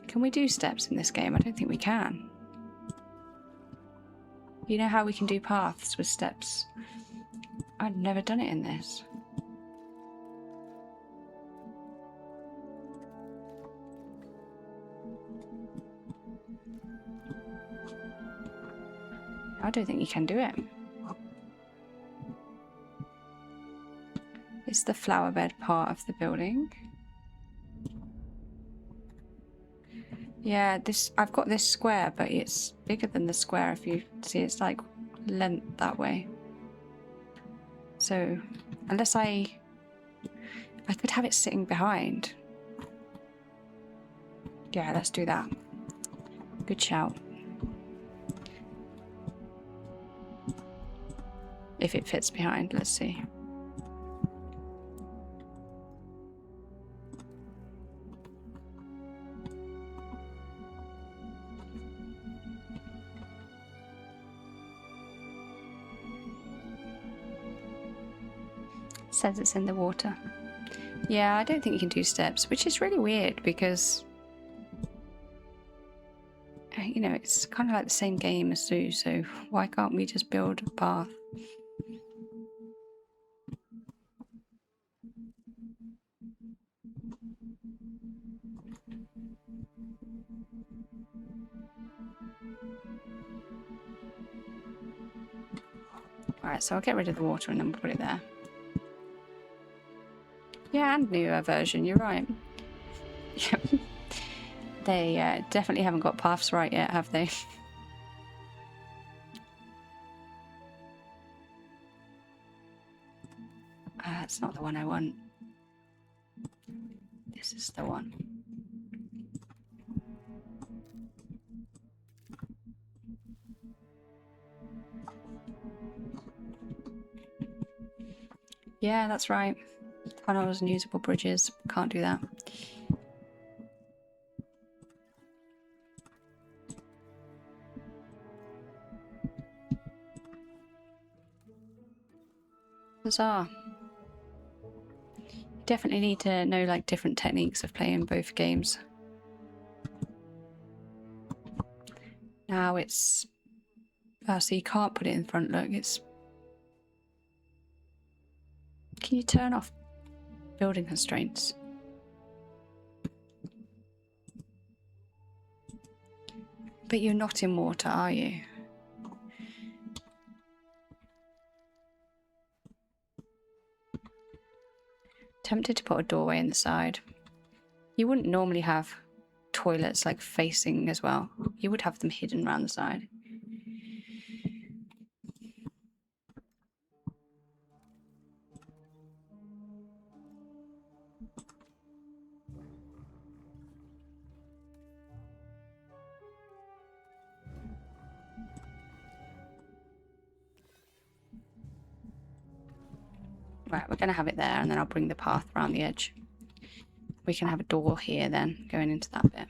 Speaker 1: Can we do steps in this game? I don't think we can. You know how we can do paths with steps? I've never done it in this. I don't think you can do it. It's the flower bed part of the building. Yeah, I've got this square, but it's bigger than the square. If you see, it's like length that way. So, unless I could have it sitting behind. Yeah, let's do that. Good shout. If it fits behind, let's see. Says it's in the water. Yeah, I don't think you can do steps, which is really weird because, you know, it's kind of like the same game as Zoo, so why can't we just build a path? Alright, so I'll get rid of the water and then we'll put it there. Yeah, and newer version, you're right. Yep. They definitely haven't got paths right yet, have they? That's not the one I want. This is the one. Yeah, that's right. Tunnels and usable bridges. Can't do that. Bizarre. You definitely need to know like different techniques of playing both games. Now it's... Oh, so you can't put it in front, look, it's... Can you turn off building constraints? But you're not in water, are you? Tempted to put a doorway in the side. You wouldn't normally have toilets like facing as well. You would have them hidden around the side. Right, we're going to have it there, and then I'll bring the path around the edge. We can have a door here then, going into that bit.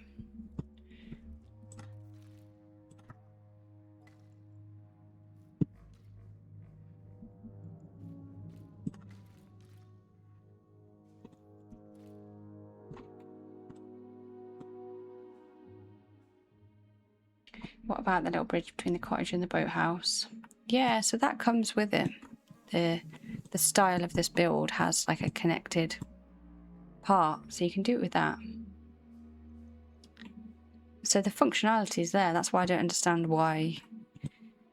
Speaker 1: What about the little bridge between the cottage and the boathouse? Yeah, so that comes with it. The style of this build has like a connected part, so you can do it with that. So the functionality is there. That's why I don't understand why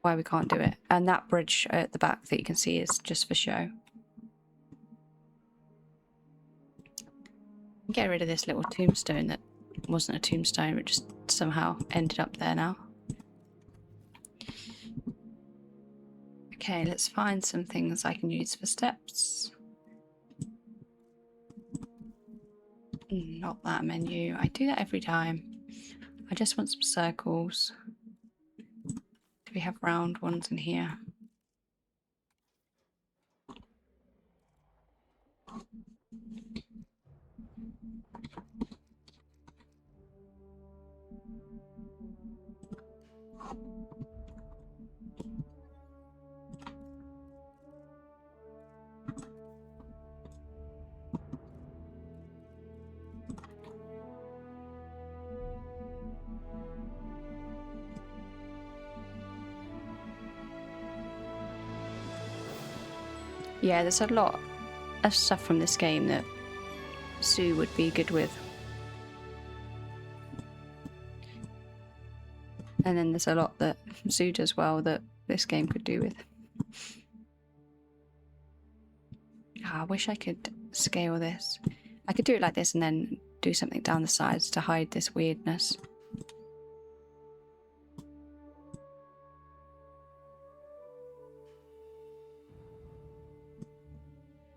Speaker 1: we can't do it. And that bridge at the back that you can see is just for show. Get rid of this little tombstone that wasn't a tombstone, but just somehow ended up there now. Okay, let's find some things I can use for steps. Not that menu. I do that every time. I just want some circles. Do we have round ones in here? Yeah, there's a lot of stuff from this game that Sue would be good with. And then there's a lot that Sue does well that this game could do with. I wish I could scale this. I could do it like this and then do something down the sides to hide this weirdness.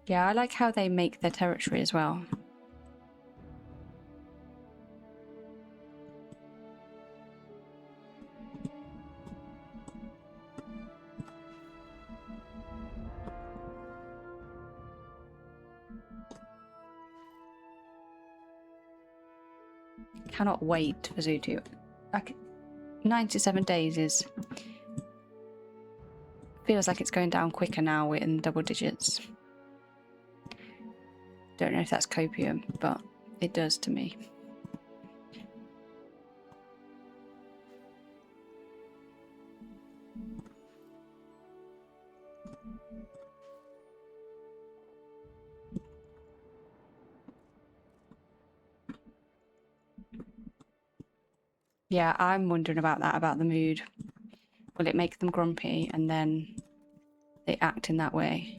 Speaker 1: Yeah, I like how they make their territory as well. Cannot wait for Zoo to... Like, 97 days is... Feels like it's going down quicker now in double digits. Don't know if that's copium, but it does to me. Yeah, I'm wondering about that, about the mood. Will it make them grumpy and then they act in that way?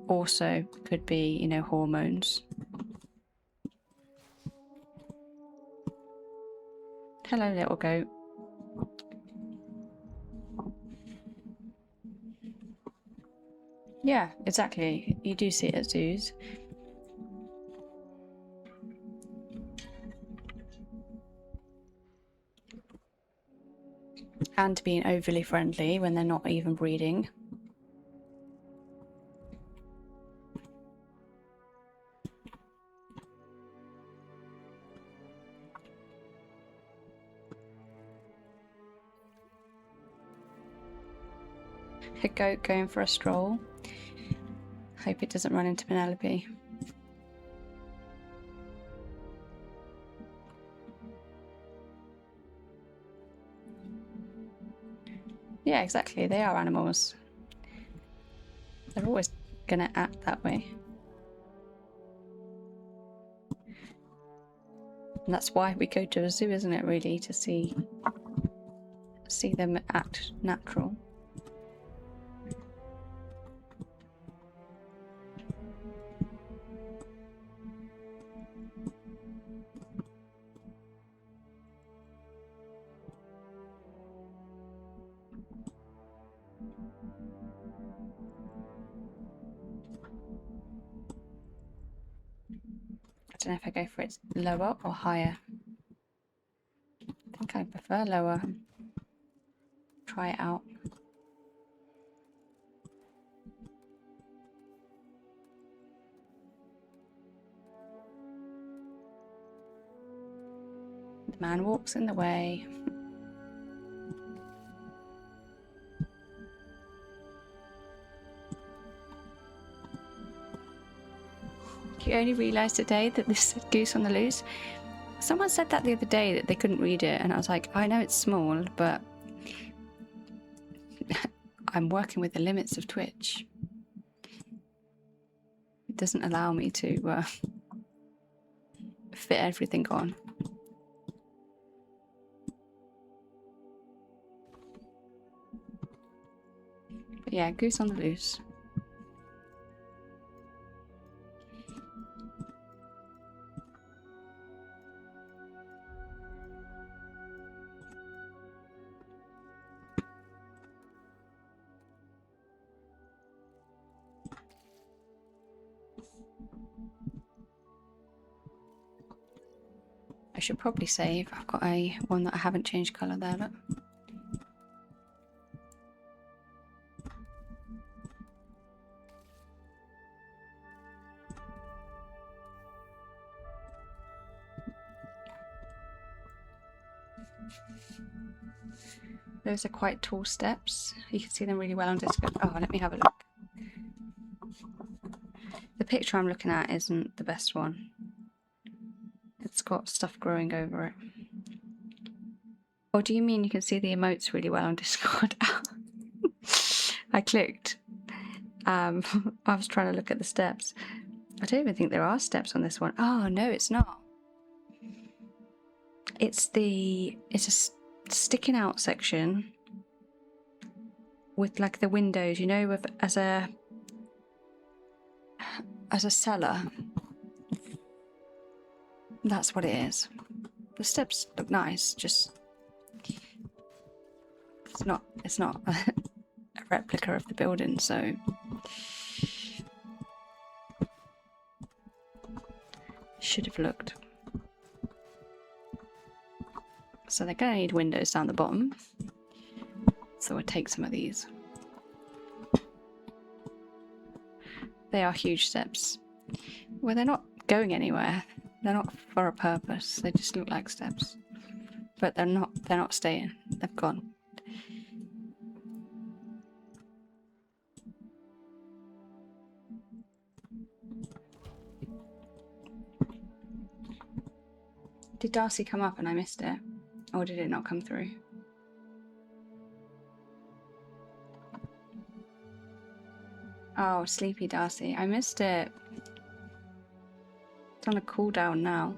Speaker 1: Also, could be, you know, hormones. Hello, little goat. Yeah, exactly. You do see it at zoos. And being overly friendly when they're not even breeding. A goat going for a stroll. Hope it doesn't run into Penelope. Yeah, exactly. They are animals. They're always gonna act that way. And that's why we go to a zoo, isn't it, really? To see them act natural. don't know if I go for it lower or higher. I think I prefer lower. Try it out. The man walks in the way. You only realised today that this said Goose on the Loose? Someone said that the other day that they couldn't read it, and I was like, I know it's small, but I'm working with the limits of Twitch. It doesn't allow me to fit everything on. But yeah, Goose on the Loose. I should probably save. I've got one that I haven't changed colour there, look. Those are quite tall steps. You can see them really well on Discord. Oh, let me have a look. The picture I'm looking at isn't the best one. It's got stuff growing over it. Or do you mean you can see the emotes really well on Discord? I clicked. I was trying to look at the steps. I don't even think there are steps on this one. Oh, no, it's not. It's a sticking out section with like the windows, you know, as a cellar. That's what it is. The steps look nice, just it's not a replica of the building, so should have looked. So they're gonna need windows down the bottom. So we'll take some of these. They are huge steps. Well, they're not going anywhere. They're not for a purpose. They just look like steps. But they're not staying. They've gone. Did Darcy come up and I missed it? Or did it not come through? Oh, sleepy Darcy. I missed it. It's on a cooldown now.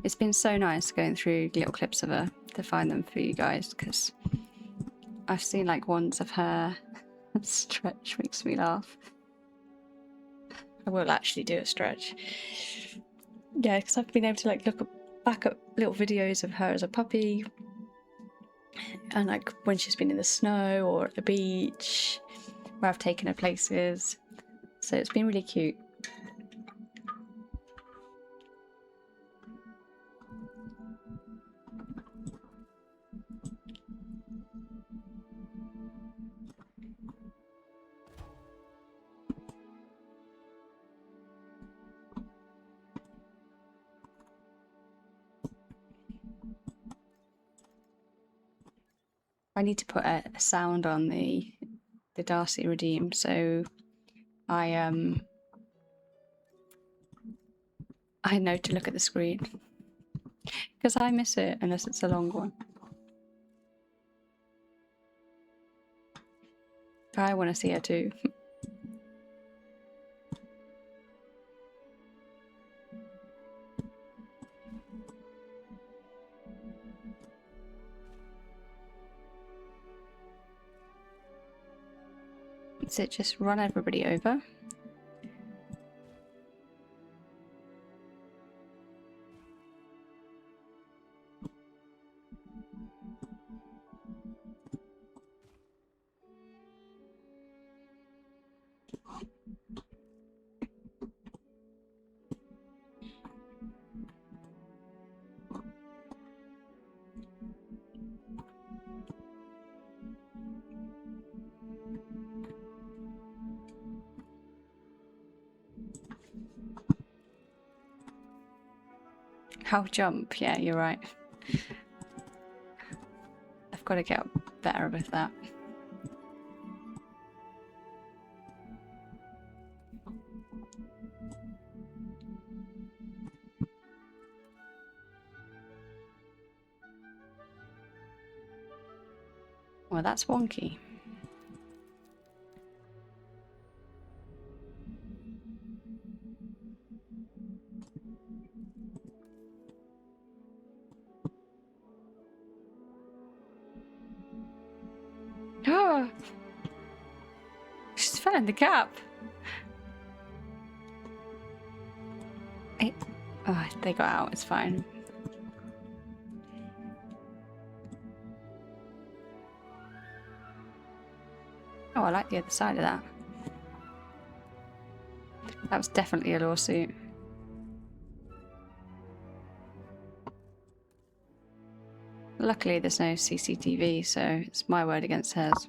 Speaker 1: It's been so nice going through little clips of her to find them for you guys, because I've seen like ones of her stretch makes me laugh. I will actually do a stretch. Yeah, because I've been able to like look back at little videos of her as a puppy, and like when she's been in the snow or at the beach, where I've taken her places. So it's been really cute. I need to put a sound on the Darcy Redeem, so I know to look at the screen, because I miss it unless it's a long one. I want to see her too. So just run everybody over. How jump? Yeah, you're right. I've got to get better with that. Well, that's wonky. Oh! She's fell in the gap. Oh, they got out. It's fine. Oh, I like the other side of that. That was definitely a lawsuit. Luckily, there's no CCTV, so it's my word against hers.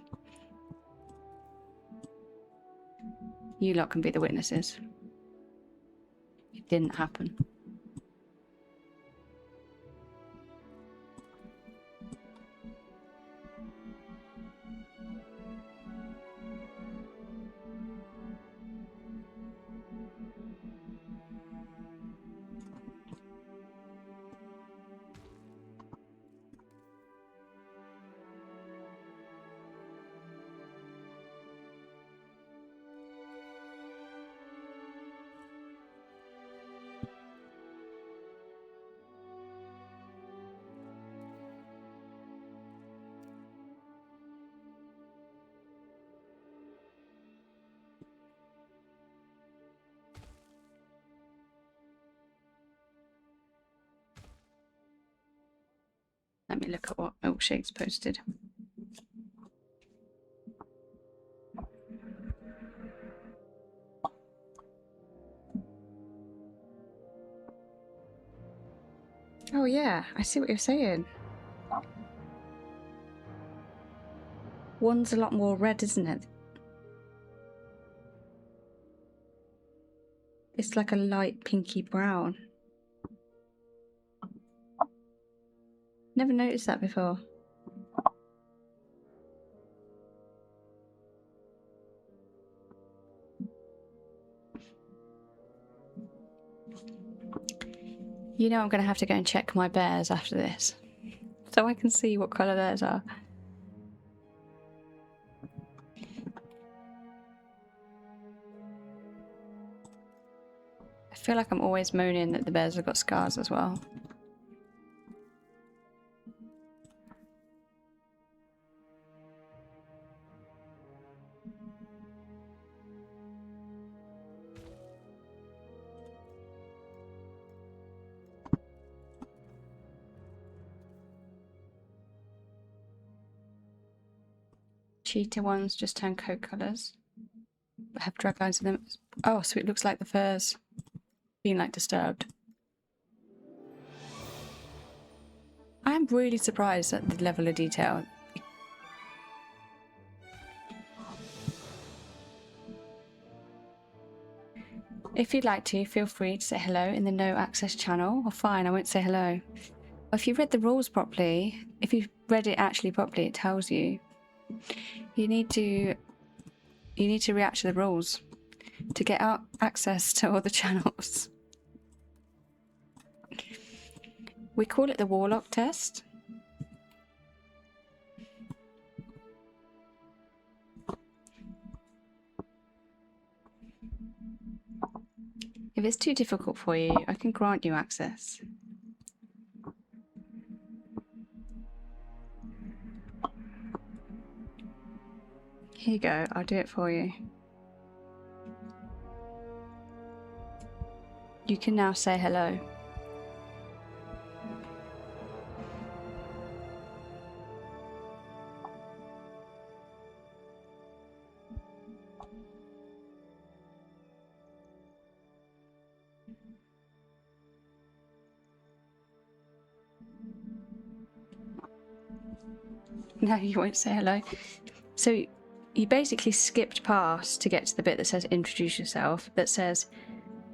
Speaker 1: You lot can be the witnesses. It didn't happen. Let me look at what Milkshake's posted. Oh yeah, I see what you're saying. One's a lot more red, isn't it? It's like a light pinky brown. Never noticed that before. You know I'm going to have to go and check my bears after this, so I can see what colour theirs are. I feel like I'm always moaning that the bears have got scars as well. Cheetah ones just turn coat colours. Have drag lines in them. Oh, so it looks like the fur's being like disturbed. I'm really surprised at the level of detail. If you'd like to, feel free to say hello in the no access channel, or fine, I won't say hello. Or if you read the rules properly, if you read it actually properly, it tells you. You need to react to the rules to get access to all the channels. We call it the Warlock test. If it's too difficult for you, I can grant you access. Here you go, I'll do it for you. You can now say hello. No, you won't say hello. So you basically skipped past to get to the bit that says introduce yourself, that says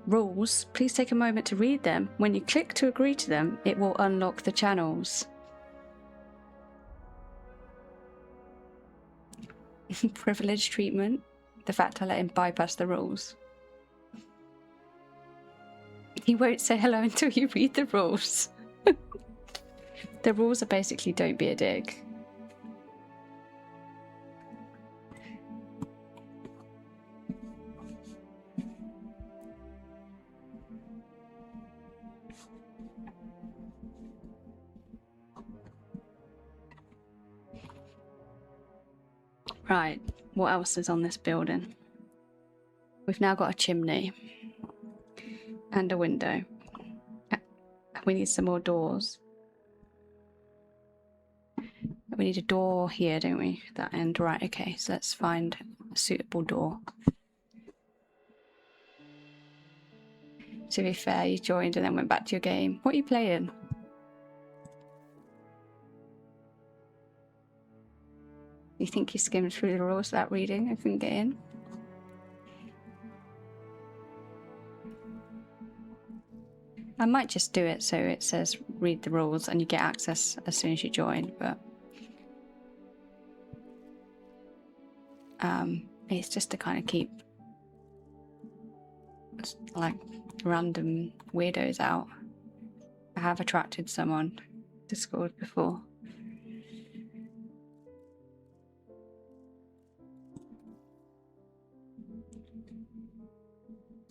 Speaker 1: rules. Please take a moment to read them. When you click to agree to them, it will unlock the channels. Privileged treatment. The fact I let him bypass the rules. He won't say hello until you read the rules. The rules are basically don't be a dick. Right, what else is on this building? We've now got a chimney and a window. We need some more doors. We need a door here, don't we? That end, right, okay, so let's find a suitable door. To be fair, you joined and then went back to your game. What are you playing? You think you skimmed through the rules without reading and couldn't get in? I might just do it so it says read the rules and you get access as soon as you join, but it's just to kind of keep like random weirdos out. I have attracted someone to Discord before.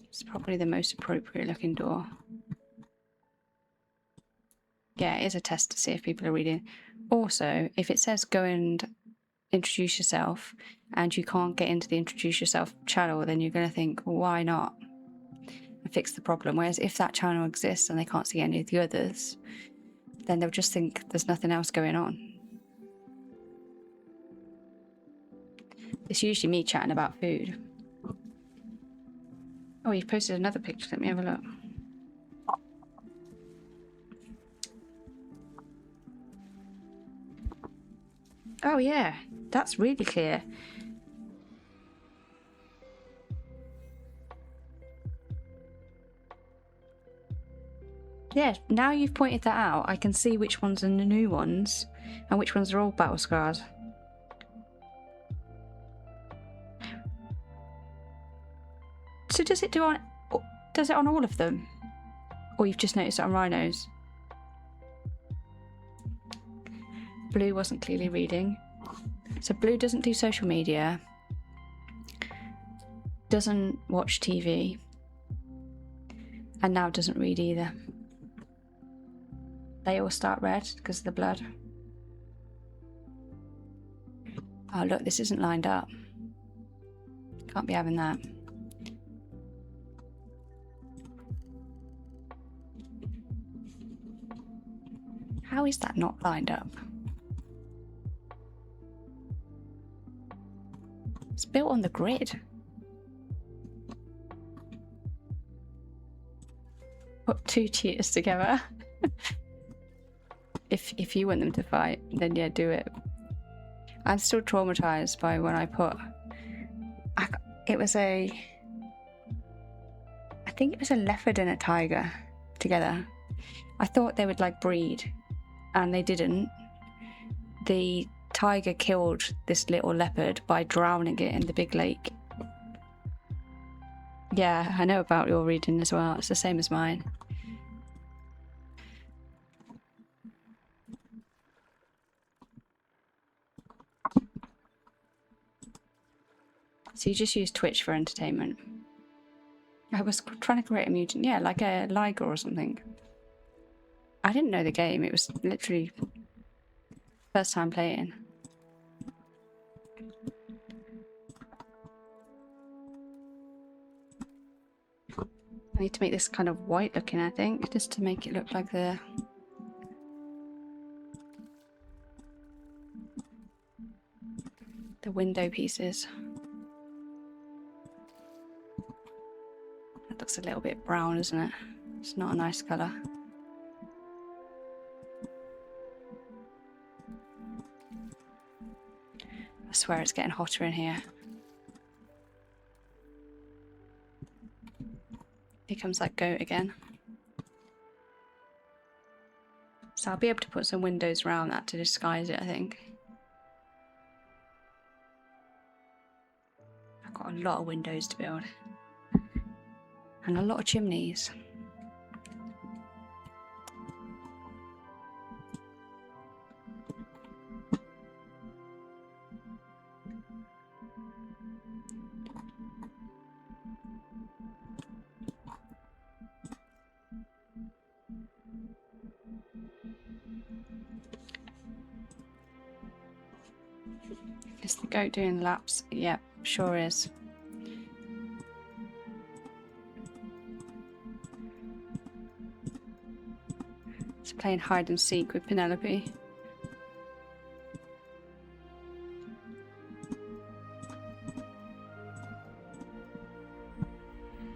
Speaker 1: It's probably the most appropriate looking door. Yeah, it is a test to see if people are reading. Also, if it says go and introduce yourself and you can't get into the introduce yourself channel, then you're going to think, well, why not? And fix the problem. Whereas if that channel exists and they can't see any of the others, then they'll just think there's nothing else going on. It's usually me chatting about food. Oh, you've posted another picture. Let me have a look. Oh yeah, that's really clear. Yeah, now you've pointed that out, I can see which ones are the new ones and which ones are old battle scars. So does it on all of them? Or you've just noticed it on rhinos? Blue wasn't clearly reading. So Blue doesn't do social media, doesn't watch TV, and now doesn't read either. They all start red because of the blood. Oh look, this isn't lined up. Can't be having that. How is that not lined up? It's built on the grid. Put two cheaters together. If you want them to fight, then yeah, do it. I'm still traumatized by when I put... I think it was a leopard and a tiger together. I thought they would like breed, and they didn't. The tiger killed this little leopard by drowning it in the big lake. Yeah, I know about your reading as well. It's the same as mine. So you just use Twitch for entertainment. I was trying to create a mutant, yeah, like a Liger or something. I didn't know the game. It was literally first time playing. I need to make this kind of white looking, I think, just to make it look like the window pieces. That looks a little bit brown, isn't it? It's not a nice colour. swear it's getting hotter in here. Here comes that goat again. So I'll be able to put some windows around that to disguise it, I think. I've got a lot of windows to build. And a lot of chimneys. Is the goat doing laps? Yep, sure is. It's playing hide and seek with Penelope.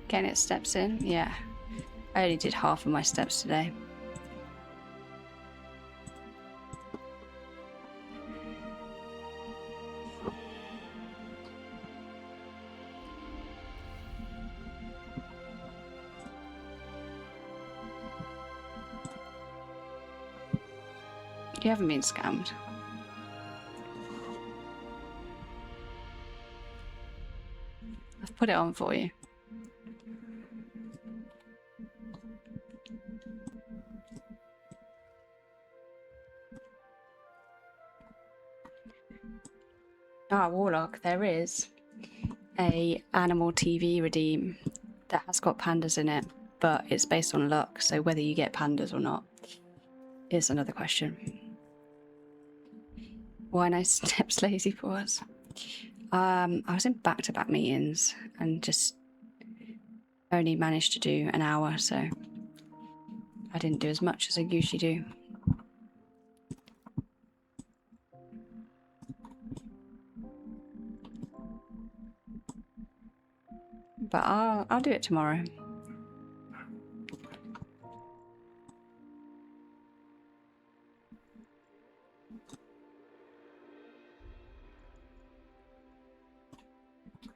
Speaker 1: Getting its steps in? Yeah. I only did half of my steps today. You haven't been scammed. I've put it on for you. Ah, Warlock, there is a animal TV redeem that has got pandas in it, but it's based on luck, so whether you get pandas or not is another question. Why no steps, lazy paws? I was in back-to-back meetings and just only managed to do an hour, so I didn't do as much as I usually do. But I'll do it tomorrow.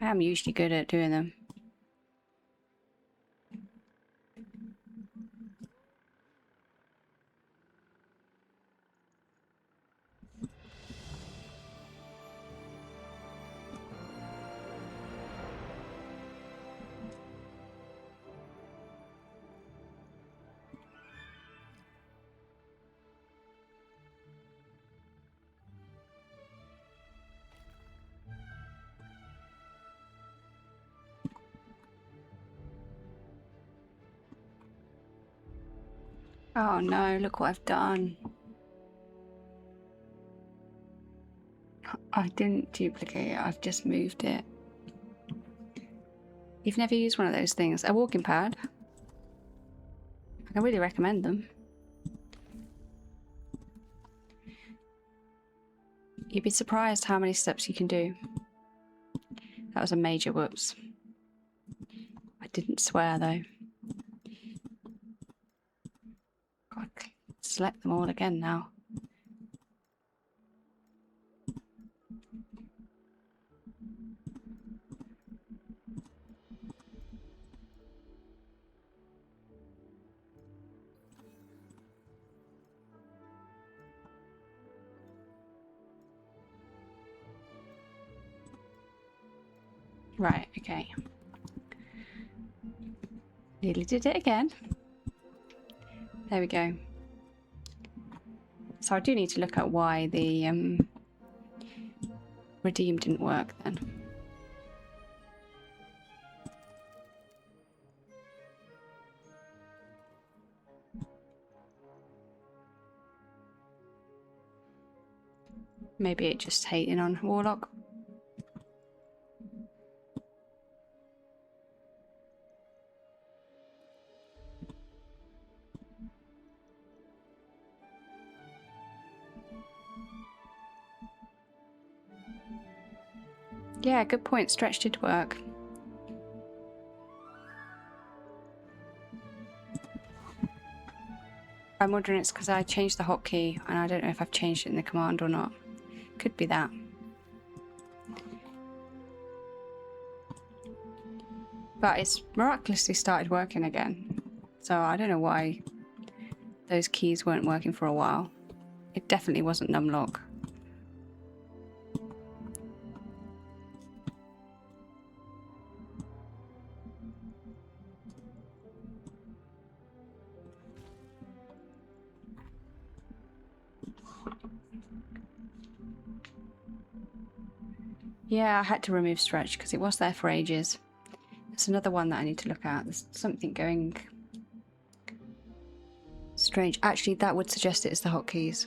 Speaker 1: I am usually good at doing them. Oh no, look what I've done. I didn't duplicate it, I've just moved it. You've never used one of those things. A walking pad. I can really recommend them. You'd be surprised how many steps you can do. That was a major whoops. I didn't swear though. God, select them all again now. Right, okay. Nearly did it again. There we go. So I do need to look at why the redeem didn't work then. Maybe it just hating on Warlock. Yeah, good point. Stretch did work. I'm wondering it's because I changed the hotkey and I don't know if I've changed it in the command or not. Could be that. But it's miraculously started working again. So I don't know why those keys weren't working for a while. It definitely wasn't numlock. Yeah, I had to remove stretch because it was there for ages. It's another one that I need to look at. There's something going strange. Actually, that would suggest it's the hotkeys,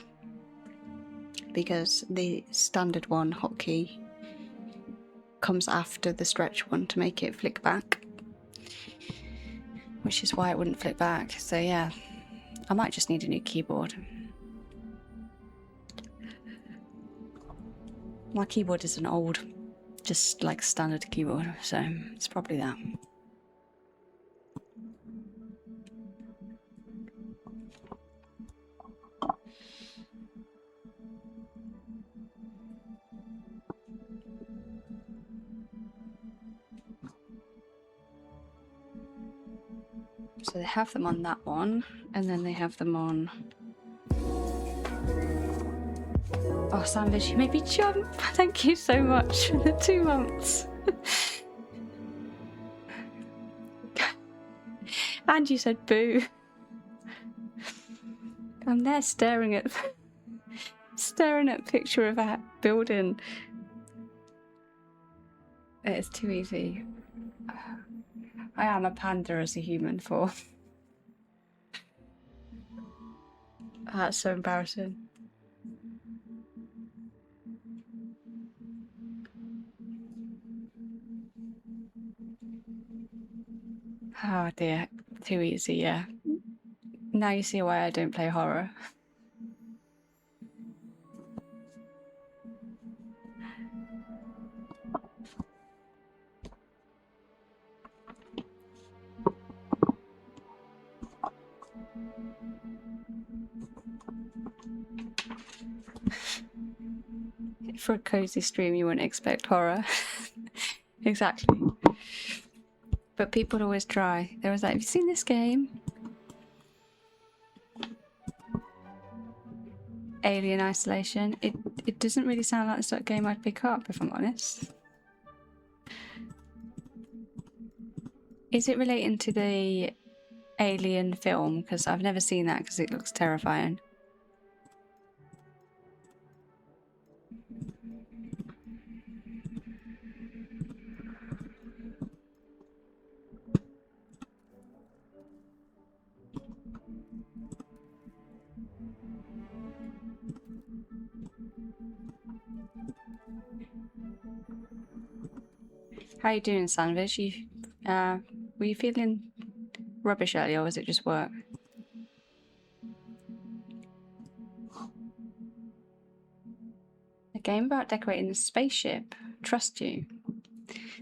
Speaker 1: because the standard one hotkey comes after the stretch one to make it flick back, which is why it wouldn't flick back. So yeah, I might just need a new keyboard. My keyboard is an old, just like standard keyboard, so it's probably that. So they have them on that one, and then they have them on... Oh, Sandwich, you made me jump! Thank you so much for the 2 months. And you said boo. I'm there staring at picture of that building. It's too easy. I am a panda as a human for. That's so embarrassing. Oh dear, too easy, yeah. Now you see why I don't play horror. For a cozy stream, you wouldn't expect horror. Exactly. But people always try. They was like, have you seen this game? Alien Isolation. It doesn't really sound like the sort of game I'd pick up, if I'm honest. Is it relating to the Alien film? Because I've never seen that because it looks terrifying. How you doing, Sandwich? Were you feeling rubbish earlier, or was it just work? A game about decorating a spaceship. Trust you.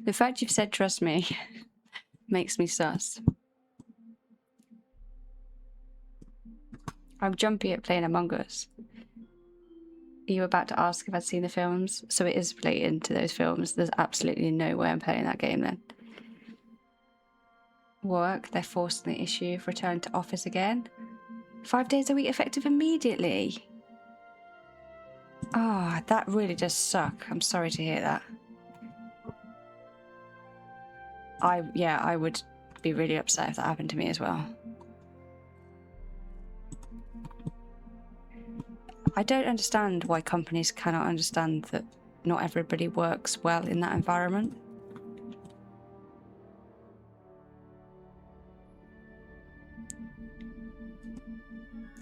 Speaker 1: The fact you've said trust me makes me sus. I'm jumpy at playing Among Us. Are you about to ask if I'd seen the films? So it is related to those films. There's absolutely no way I'm playing that game then. Work, they're forcing the issue of return to office again. 5 days a week effective immediately. Ah, oh, that really does suck. I'm sorry to hear that. I would be really upset if that happened to me as well. I don't understand why companies cannot understand that not everybody works well in that environment.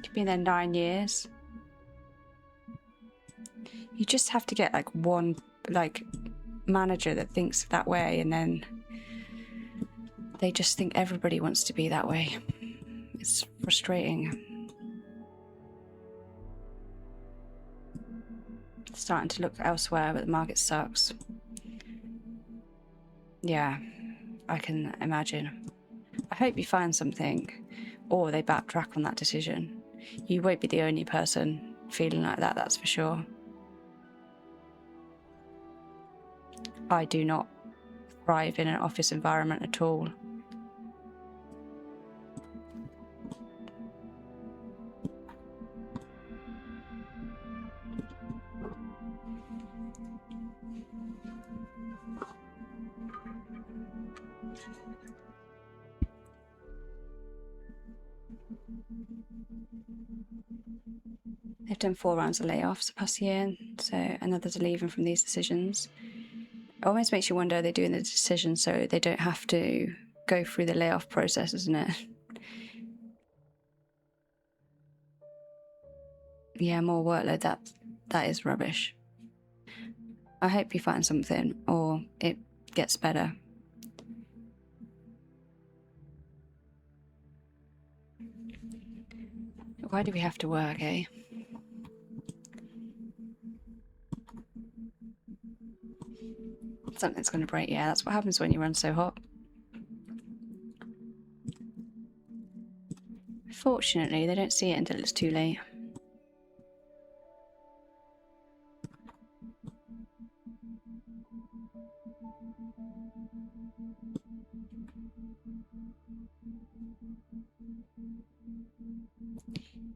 Speaker 1: You've been there 9 years. You just have to get like one manager that thinks that way, and then they just think everybody wants to be that way. It's frustrating. Starting to look elsewhere, but the market sucks. Yeah, I can imagine. I hope you find something, or they backtrack on that decision. You won't be the only person feeling like that, that's for sure. I do not thrive in an office environment at all. They've done 4 rounds of layoffs the past year, so and others are leaving from these decisions. It almost makes you wonder, are they doing the decision so they don't have to go through the layoff process, isn't it? Yeah, more workload, that is rubbish. I hope you find something or it gets better. Why do we have to work, eh? Something's going to break. Yeah, that's what happens when you run so hot. Fortunately, they don't see it until it's too late.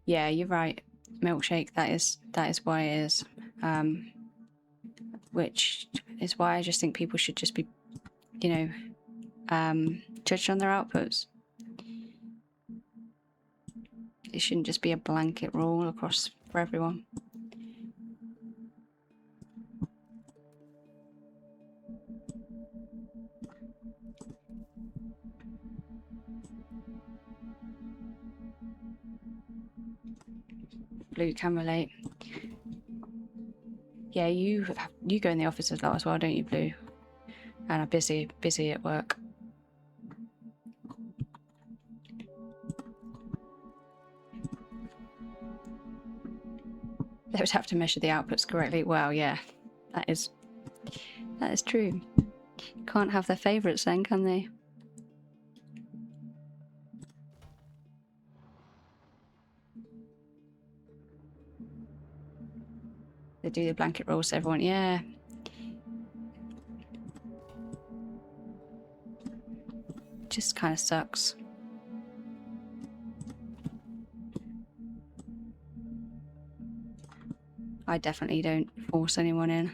Speaker 1: Yeah, you're right. Milkshake, that is why it is. Which is why I just think people should just be, you know, judged on their outputs. It shouldn't just be a blanket rule across for everyone. Blue can relate. Yeah, you go in the office a lot as well, don't you, Blue? And are busy at work. They would have to measure the outputs correctly. Well, yeah, that is true. Can't have their favourites then, can they? They do the blanket rules to everyone, yeah. Just kind of sucks. I definitely don't force anyone in.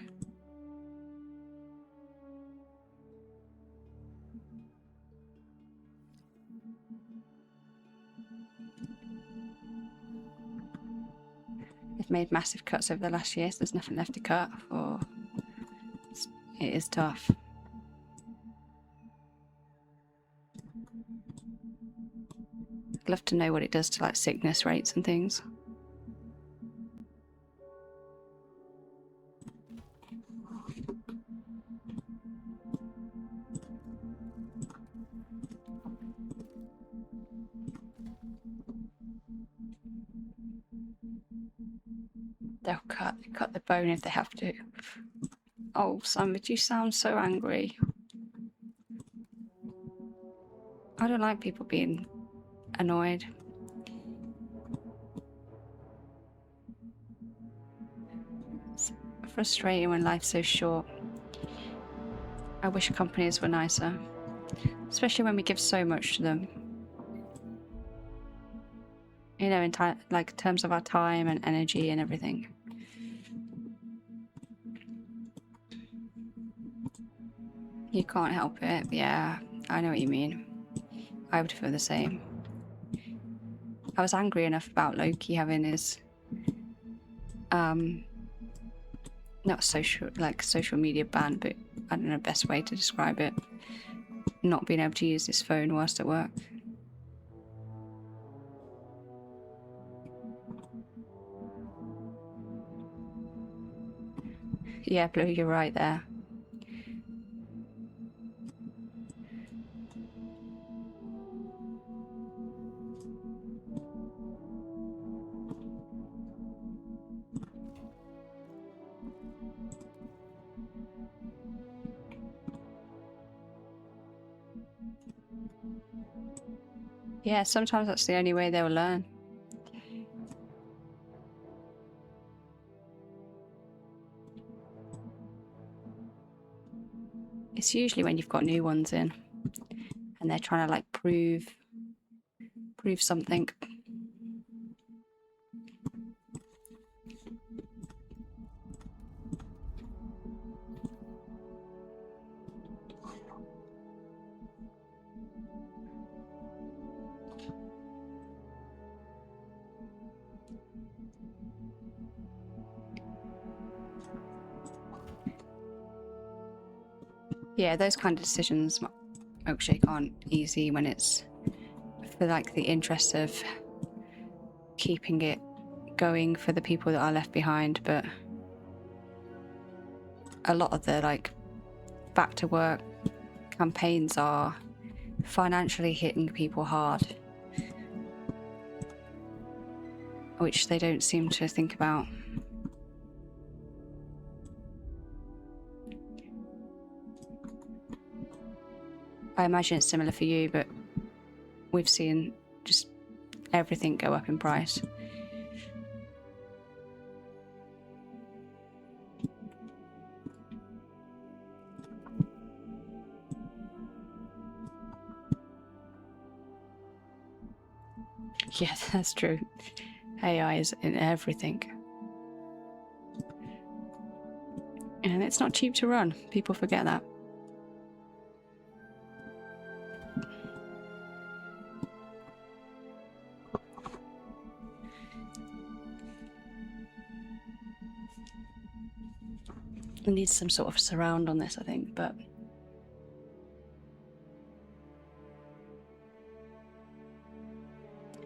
Speaker 1: They've made massive cuts over the last year, so there's nothing left to cut, or it is tough. I'd love to know what it does to like sickness rates and things. They'll cut the bone if they have to. Oh, Simon, you sound so angry. I don't like people being annoyed. It's frustrating when life's so short. I wish companies were nicer, especially when we give so much to them. You know, in terms of our time and energy and everything. You can't help it. Yeah, I know what you mean. I would feel the same. I was angry enough about Loki having his not social media ban, but I don't know the best way to describe it. Not being able to use his phone whilst at work. Yeah, Blue, you're right there. Yeah, sometimes that's the only way they'll learn. It's usually when you've got new ones in and they're trying to like prove something. Yeah, those kind of decisions, Milkshake, aren't easy when it's for like the interest of keeping it going for the people that are left behind, but a lot of the like back to work campaigns are financially hitting people hard, which they don't seem to think about. I imagine it's similar for you, but we've seen just everything go up in price. Yeah, that's true. AI is in everything. And it's not cheap to run. People forget that. It needs some sort of surround on this, I think, but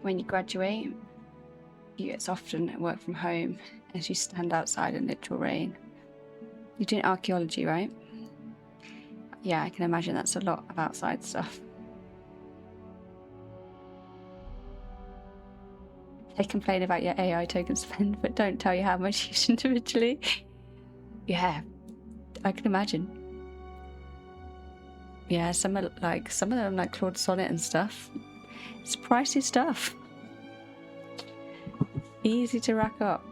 Speaker 1: when you graduate, you get often work from home as you stand outside in literal rain. You're doing archaeology, right? Yeah, I can imagine that's a lot of outside stuff. They complain about your AI token spend, but don't tell you how much you use individually. Yeah, I can imagine. Yeah, some of them like Claude Sonnet and stuff. It's pricey stuff. Easy to rack up.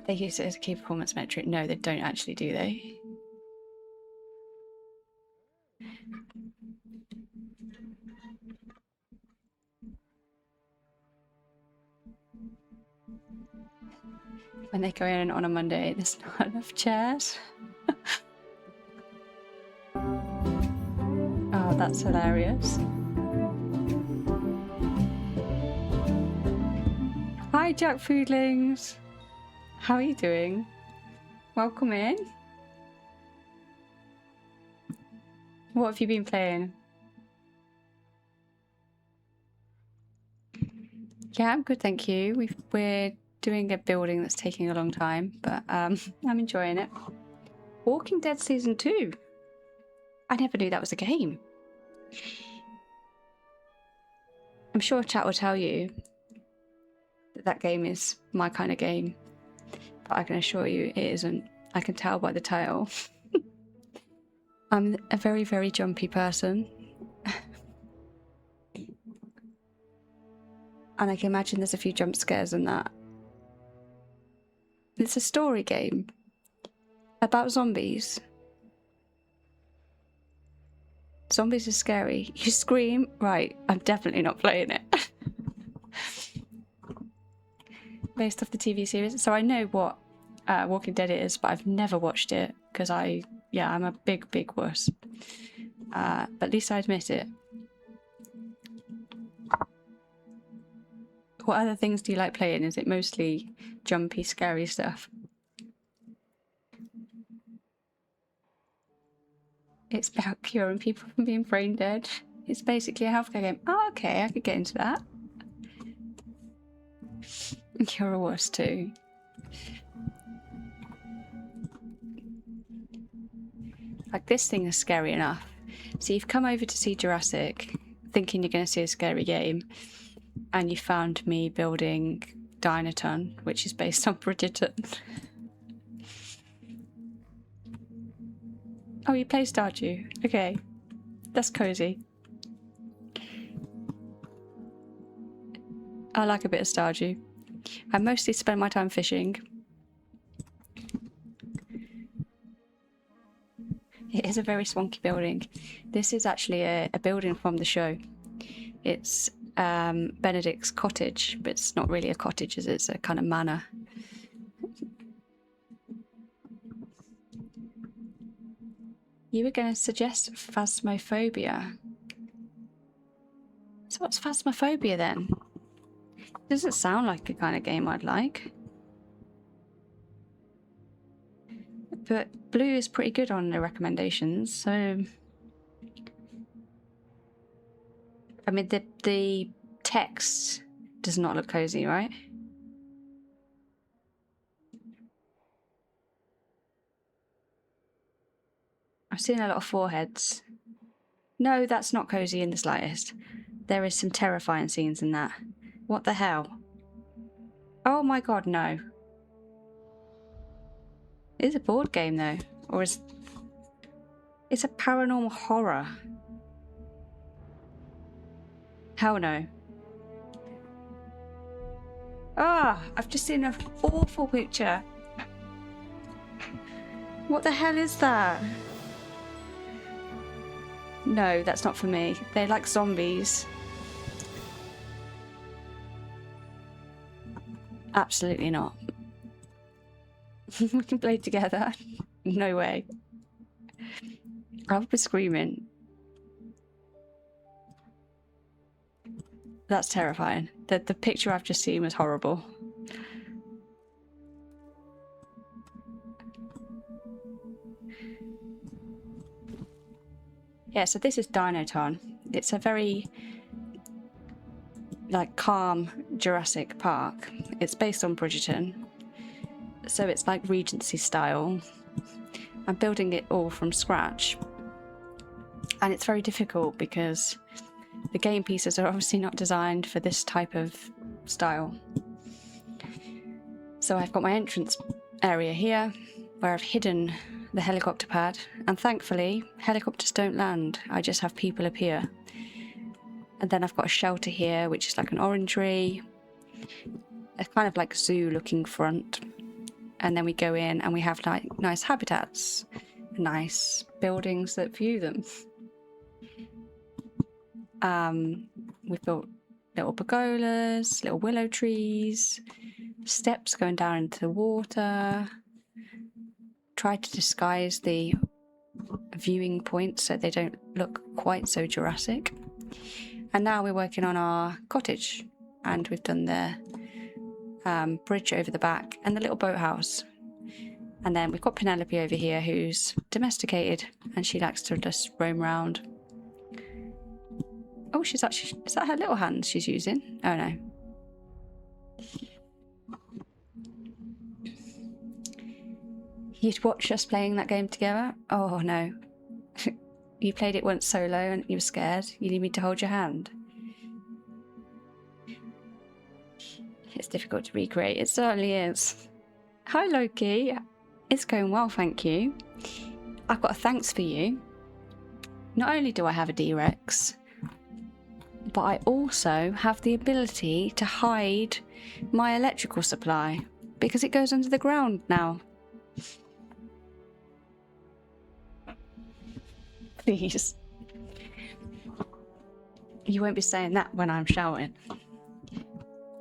Speaker 1: They use it as a key performance metric. No, they don't actually, do they? When they go in on a Monday, there's not enough chairs. Oh, that's hilarious. Hi, Jack Foodlings. How are you doing? Welcome in. What have you been playing? Yeah, I'm good, thank you. We're doing a building that's taking a long time, but I'm enjoying it. Walking Dead Season 2. I never knew that was a game. I'm sure chat will tell you that game is my kind of game, but I can assure you it isn't. I can tell by the title. I'm a very, very jumpy person. And I can imagine there's a few jump scares in that. It's a story game about zombies. Zombies are scary. You scream, right, I'm definitely not playing it. Based off the TV series. So I know what Walking Dead is, but I've never watched it because I'm a big, big wuss. But at least I admit it. What other things do you like playing? Is it mostly jumpy, scary stuff? It's about curing people from being brain dead. It's basically a healthcare game. Oh, okay, I could get into that. You're a wuss too. Like, this thing is scary enough. So you've come over to see Jurassic, thinking you're going to see a scary game, and you found me building Dinoton, which is based on Bridgerton. Oh, you play Stardew? Okay. That's cozy. I like a bit of Stardew. I mostly spend my time fishing. It is a very swanky building. This is actually a building from the show. It's Benedict's cottage, but it's not really a cottage, as it's a kind of manor. You were going to suggest Phasmophobia. So what's Phasmophobia then? Doesn't sound like the kind of game I'd like. But blue is pretty good on the recommendations, so... I mean, the text does not look cozy, right? I've seen a lot of foreheads. No, that's not cozy in the slightest. There is some terrifying scenes in that. What the hell? Oh my god, no. It is a board game though, or is... It's a paranormal horror. Hell no. Ah, I've just seen an awful picture. What the hell is that? No, that's not for me. They're like zombies. Absolutely not. We can play together. No way. I'll be screaming. That's terrifying. The picture I've just seen was horrible. Yeah, so this is Dinoton. It's a very calm Jurassic Park. It's based on Bridgerton, so it's like Regency style. I'm building it all from scratch, and it's very difficult because the game pieces are obviously not designed for this type of style. So I've got my entrance area here where I've hidden the helicopter pad, and thankfully helicopters don't land, I just have people appear. And then I've got a shelter here which is like an orangery, a kind of like zoo looking front, and then we go in and we have like nice habitats, nice buildings that view them. We've built little pergolas, little willow trees, steps going down into the water. Tried to disguise the viewing points so they don't look quite so Jurassic. And now we're working on our cottage, and we've done the bridge over the back and the little boathouse. And then we've got Penelope over here who's domesticated and she likes to just roam around. Oh, she's actually... Is that her little hand she's using? Oh no. You'd watch us playing that game together? Oh no. You played it once solo and you were scared. You need me to hold your hand. It's difficult to recreate. It certainly is. Hi Loki. It's going well, thank you. I've got a thanks for you. Not only do I have a D-Rex, but I also have the ability to hide my electrical supply because it goes under the ground now. Please. You won't be saying that when I'm shouting.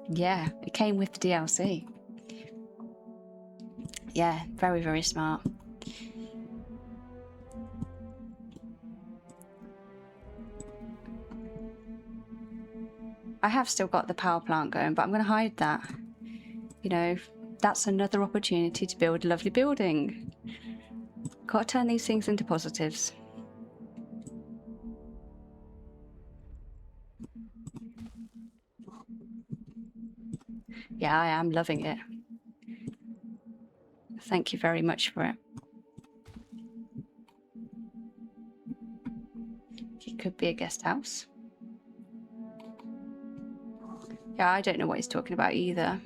Speaker 1: Yeah, it came with the DLC. Yeah, very, very smart. I have still got the power plant going, but I'm going to hide that. You know, that's another opportunity to build a lovely building. Got to turn these things into positives. Yeah, I am loving it. Thank you very much for it. It could be a guest house. Yeah, I don't know what he's talking about either.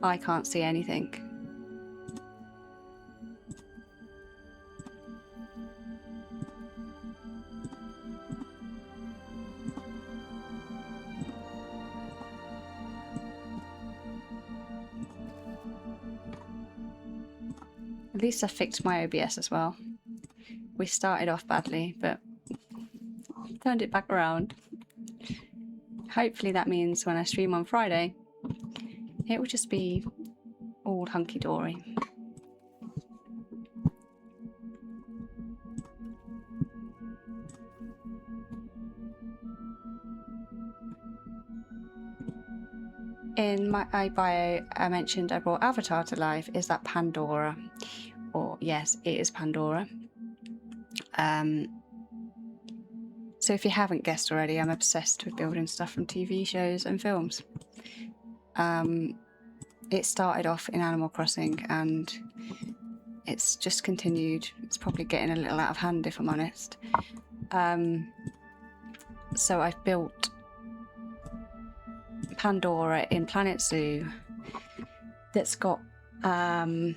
Speaker 1: I can't see anything. At least I fixed my OBS as well. We started off badly, but turned it back around. Hopefully that means when I stream on Friday, it will just be all hunky-dory. In my bio, I mentioned I brought Avatar to life. Is that Pandora? Or yes, it is Pandora. So if you haven't guessed already, I'm obsessed with building stuff from TV shows and films. It started off in Animal Crossing and it's just continued. It's probably getting a little out of hand if I'm honest. So I've built Pandora in Planet Zoo that's got the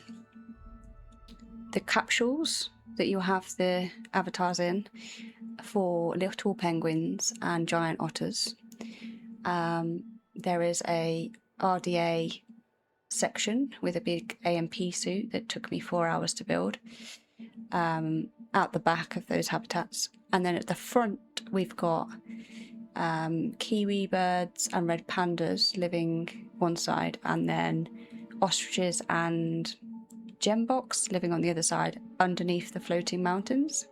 Speaker 1: capsules that you have the avatars in for little penguins and giant otters. There is a RDA section with a big AMP suit that took me 4 hours to build out the back of those habitats. And then at the front we've got kiwi birds and red pandas living one side, and then ostriches and gembox living on the other side underneath the floating mountains.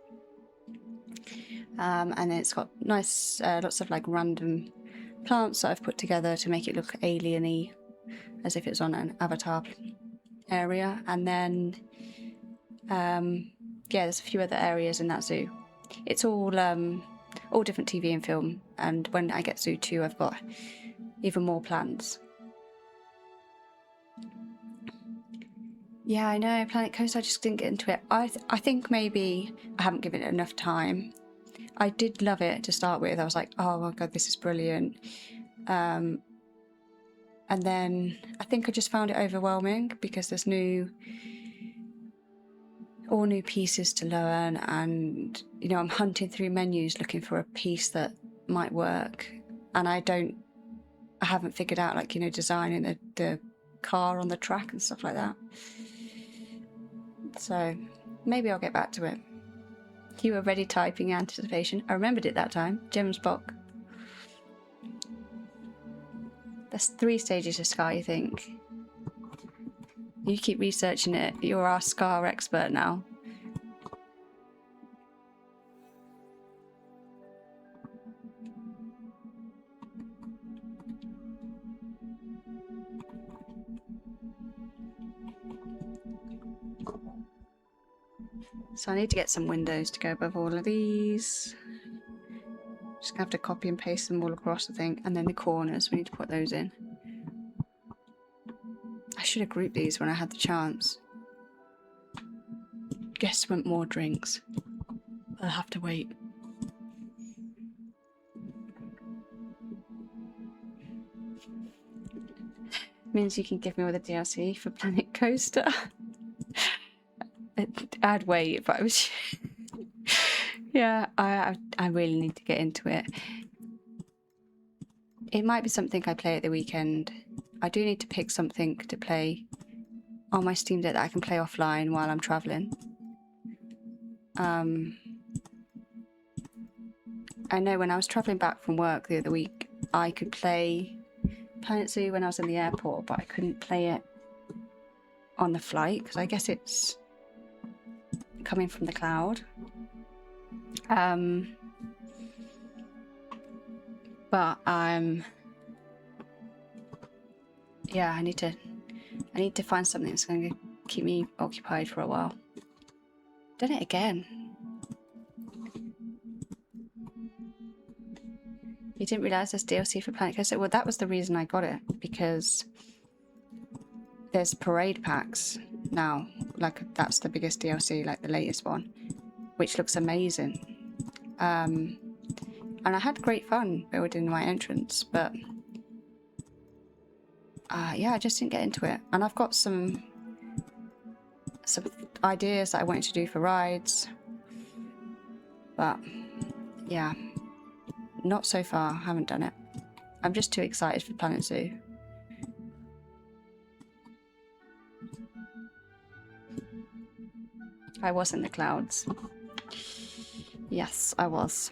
Speaker 1: And then it's got nice lots of like random plants that I've put together to make it look alien-y, as if it's on an Avatar area. And then yeah, there's a few other areas in that zoo. It's all different TV and film, and when I get Zoo 2 I've got even more plans. Yeah, I know, Planet Coaster, I just didn't get into it. I think maybe I haven't given it enough time. I did love it to start with. I was like, oh my god, this is brilliant. And then I think I just found it overwhelming because there's all new pieces to learn, and you know, I'm hunting through menus looking for a piece that might work, and I haven't figured out, like, you know, designing the car on the track and stuff like that. So maybe I'll get back to it. You were ready typing anticipation. I remembered it that time. Gem's Bock. There's 3 stages of Scar, you think? You keep researching it. You're our Scar expert now. So I need to get some windows to go above all of these. Just gonna have to copy and paste them all across, I think. And then the corners, we need to put those in. I should have grouped these when I had the chance. Guests want more drinks. I'll have to wait. Means you can give me all the DLC for Planet Coaster. I'd wait, but I was... yeah, I really need to get into it. It might be something I play at the weekend. I do need to pick something to play on my Steam Deck that I can play offline while I'm travelling. I know when I was travelling back from work the other week, I could play Planet Zoo when I was in the airport, but I couldn't play it on the flight because I guess it's coming from the cloud. But yeah, I need to find something that's going to keep me occupied for a while. Done it again. You didn't realise there's DLC for Planet Coaster? Well, that was the reason I got it, because there's parade packs now. Like, that's the biggest DLC, like the latest one, which looks amazing. And I had great fun building my entrance, but yeah, I just didn't get into it. And I've got some ideas that I wanted to do for rides, but yeah, not so far. I haven't done it. I'm just too excited for Planet Zoo. I was in the clouds. Yes, I was.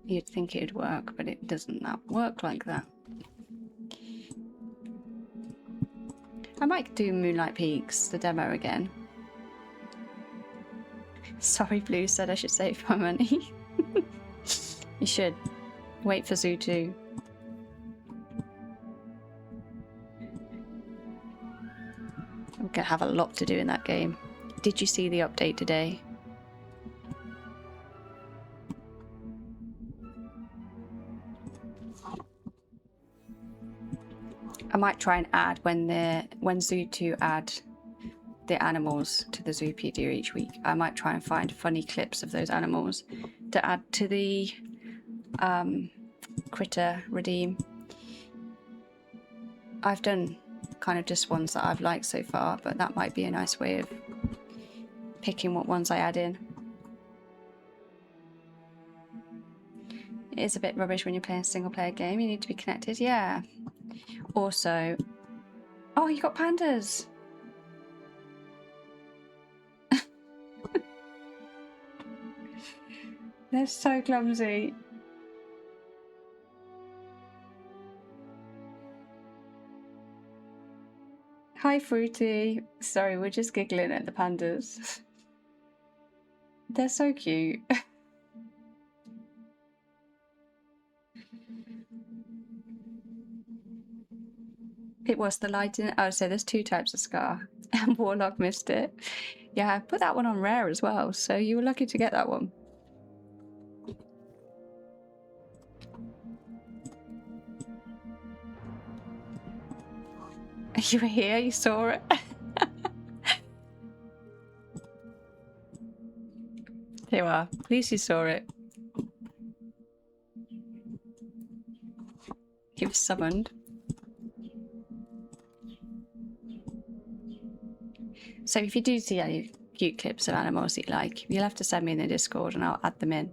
Speaker 1: You'd think it'd work, but it doesn't work like that. I might do Moonlight Peaks, the demo again. Sorry, Blue said I should save my money. You should. Wait for Zoo 2. I'm gonna have a lot to do in that game. Did you see the update today? I might try and add when Zoo 2 add the animals to the Zoopedia each week. I might try and find funny clips of those animals to add to the Critter Redeem. I've done kind of just ones that I've liked so far, but that might be a nice way of picking what ones I add in. It is a bit rubbish when you're playing a single player game. You need to be connected. Yeah. Also, oh, you got pandas. They're so clumsy. Hi, Fruity. Sorry, we're just giggling at the pandas. They're so cute. It was the lighting. Oh, so there's two types of scar. And Warlock missed it. Yeah, I put that one on rare as well, so you were lucky to get that one. You were here, you saw it. Here you are. At least you saw it. He was summoned. So if you do see any cute clips of animals that you like, you'll have to send me in the Discord and I'll add them in.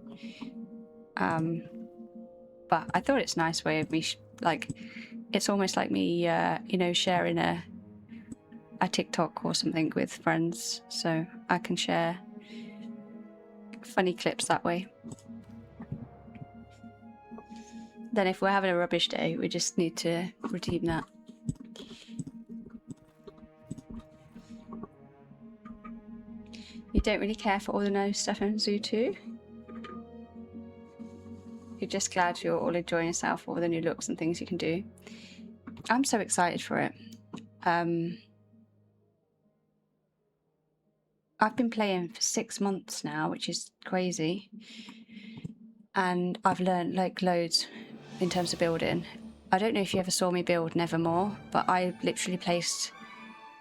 Speaker 1: But I thought it's a nice way of me, like, it's almost like me, you know, sharing a TikTok or something with friends, so I can share funny clips that way. Then if we're having a rubbish day, we just need to redeem that. You don't really care for all the new stuff in Zoo 2? You're just glad you're all enjoying yourself, all the new looks and things you can do. I'm so excited for it. I've been playing for 6 months now, which is crazy. And I've learned like loads in terms of building. I don't know if you ever saw me build Nevermore, but I literally placed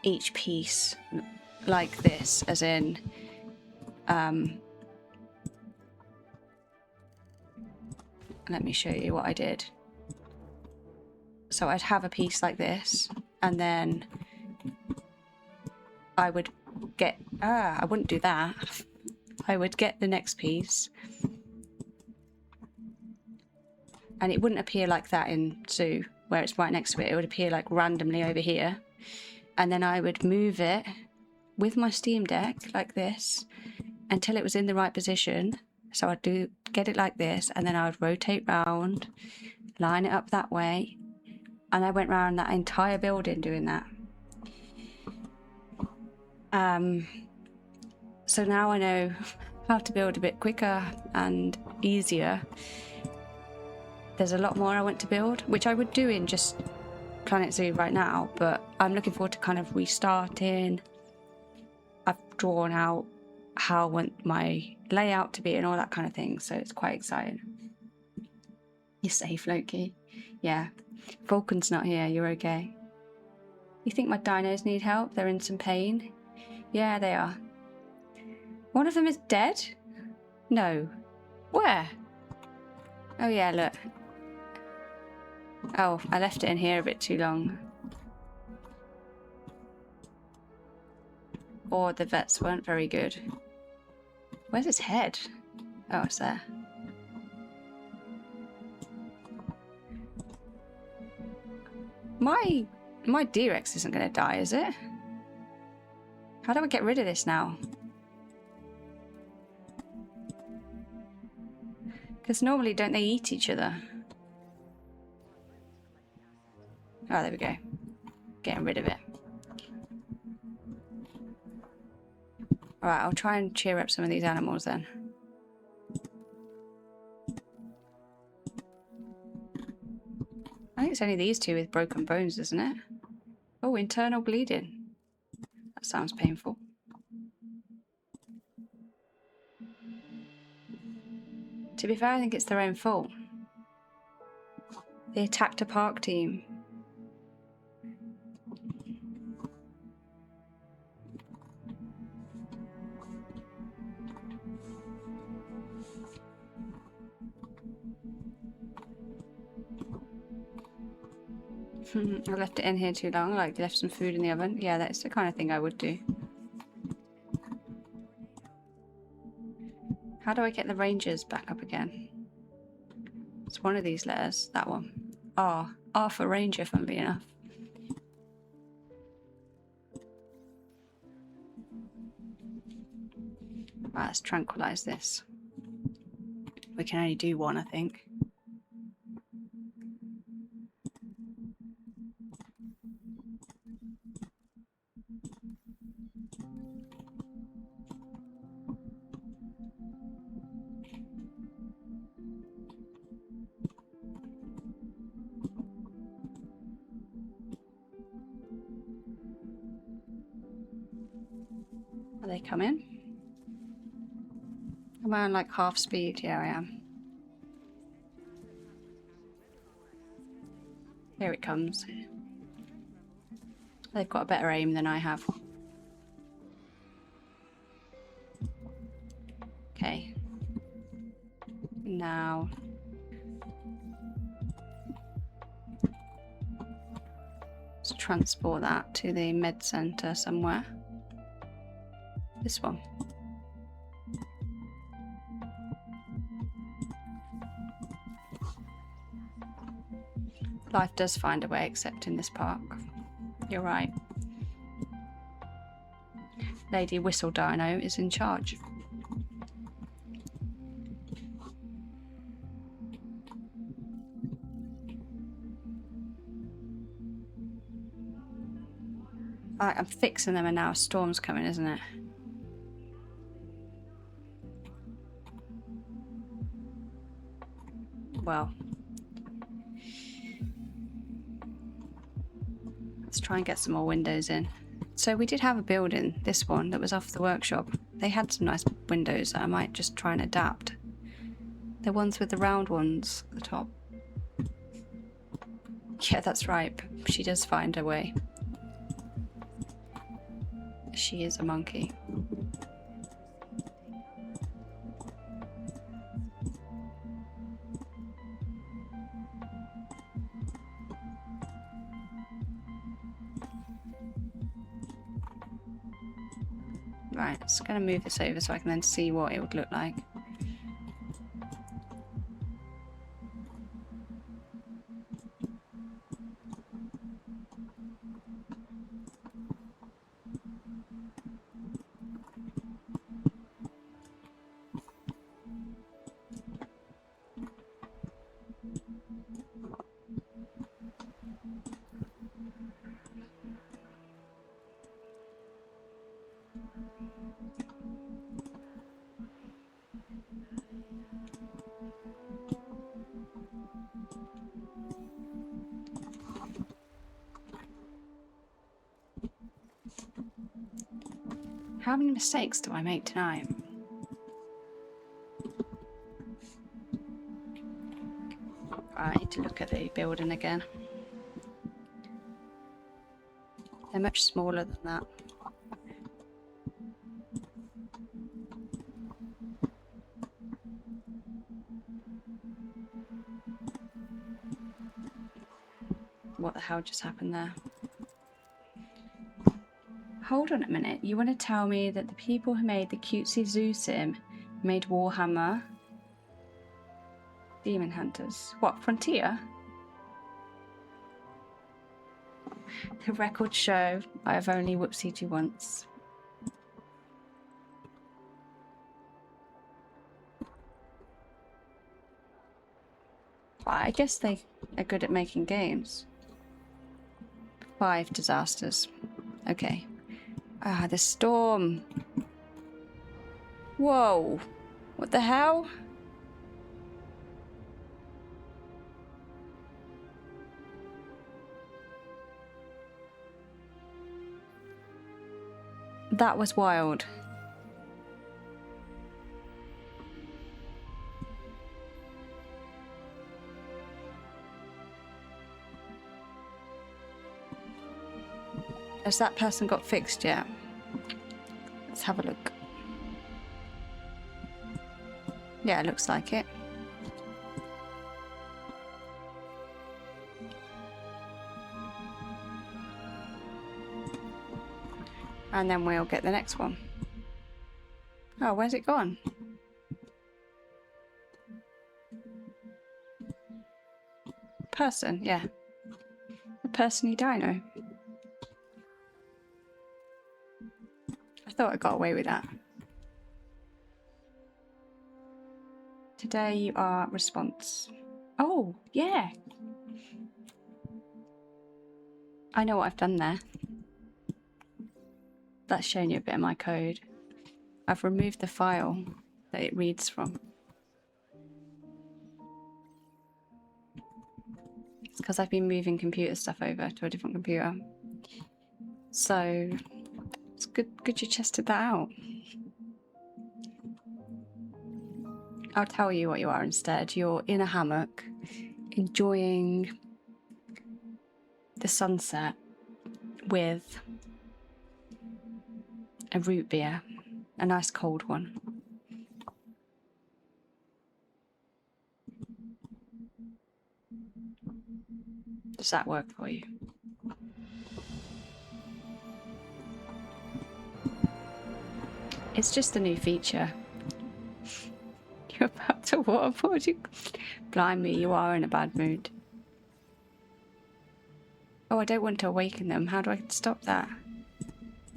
Speaker 1: each piece like this, as in let me show you what I did. So I'd have a piece like this, and then I would get I wouldn't do that. I would get the next piece, and it wouldn't appear like that in Zoo where it's right next to it. It would appear like randomly over here, and then I would move it with my Steam Deck like this until it was in the right position. So I'd get it like this, and then I would rotate round, line it up that way, and I went round that entire building doing that. So now I know how to build a bit quicker and easier. There's a lot more I want to build, which I would do in just Planet Zoo right now, but I'm looking forward to kind of restarting. I've drawn out how I want my layout to be and all that kind of thing, so it's quite exciting. You're safe, Loki. Yeah. Vulcan's not here, you're okay. You think my dinos need help? They're in some pain? Yeah, they are. One of them is dead? No. Where? Oh yeah, look. Oh, I left it in here a bit too long. Or the vets weren't very good. Where's its head? Oh, it's there. My D-Rex isn't going to die, is it? How do I get rid of this now? Because normally don't they eat each other? Oh, there we go. Getting rid of it. Alright, I'll try and cheer up some of these animals then. I think it's only these two with broken bones, isn't it? Oh, internal bleeding. That sounds painful. To be fair, I think it's their own fault. They attacked a park team. I left it in here too long, like left some food in the oven. Yeah, that's the kind of thing I would do. How do I get the rangers back up again? It's one of these letters, that one. R. R for ranger, funnily enough. Right, let's tranquilize this. We can only do one, I think. Are they coming? Am I on like half speed? Yeah, I am. Here it comes. They've got a better aim than I have. Okay. Now. Let's transport that to the med center somewhere. This one. Life does find a way, except in this park. You're right. Lady Whistledino is in charge. I'm fixing them and now a storm's coming, isn't it? Well. Let's try and get some more windows in. So we did have a building, this one, that was off the workshop. They had some nice windows that I might just try and adapt. The ones with the round ones at the top. Yeah, that's right. She does find her way. She is a monkey. Right, just going to move this over so I can then see what it would look like. How many mistakes do I make tonight? I need to look at the building again. They're much smaller than that. What the hell just happened there? Hold on a minute, you want to tell me that the people who made the cutesy zoo sim made Warhammer Demon Hunters? What, Frontier? The records show I have only whoopsied you once. But I guess they are good at making games. 5 disasters. Okay. Ah, the storm. Whoa. What the hell? That was wild. Has that person got fixed yet? Let's have a look. Yeah, it looks like it. And then we'll get the next one. Oh, where's it gone? Person, yeah. The person-y dino. I thought I got away with that. Today you are response. Oh, yeah. I know what I've done there. That's showing you a bit of my code. I've removed the file that it reads from. It's because I've been moving computer stuff over to a different computer. So it's good you tested that out. I'll tell you what you are instead. You're in a hammock, enjoying the sunset with a root beer, a nice cold one. Does that work for you? It's just a new feature. You're about to waterboard you. Blimey, you are in a bad mood. Oh, I don't want to awaken them. How do I stop that?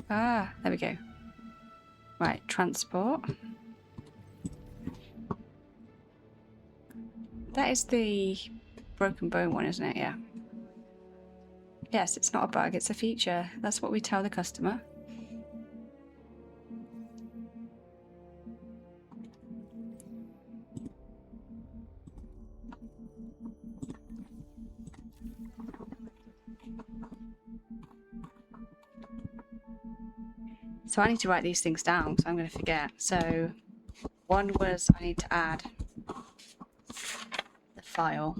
Speaker 1: Ah, there we go. Right, transport. That is the broken bone one, isn't it? Yeah. Yes, it's not a bug, it's a feature. That's what we tell the customer. So I need to write these things down, so I'm going to forget. So one was I need to add the file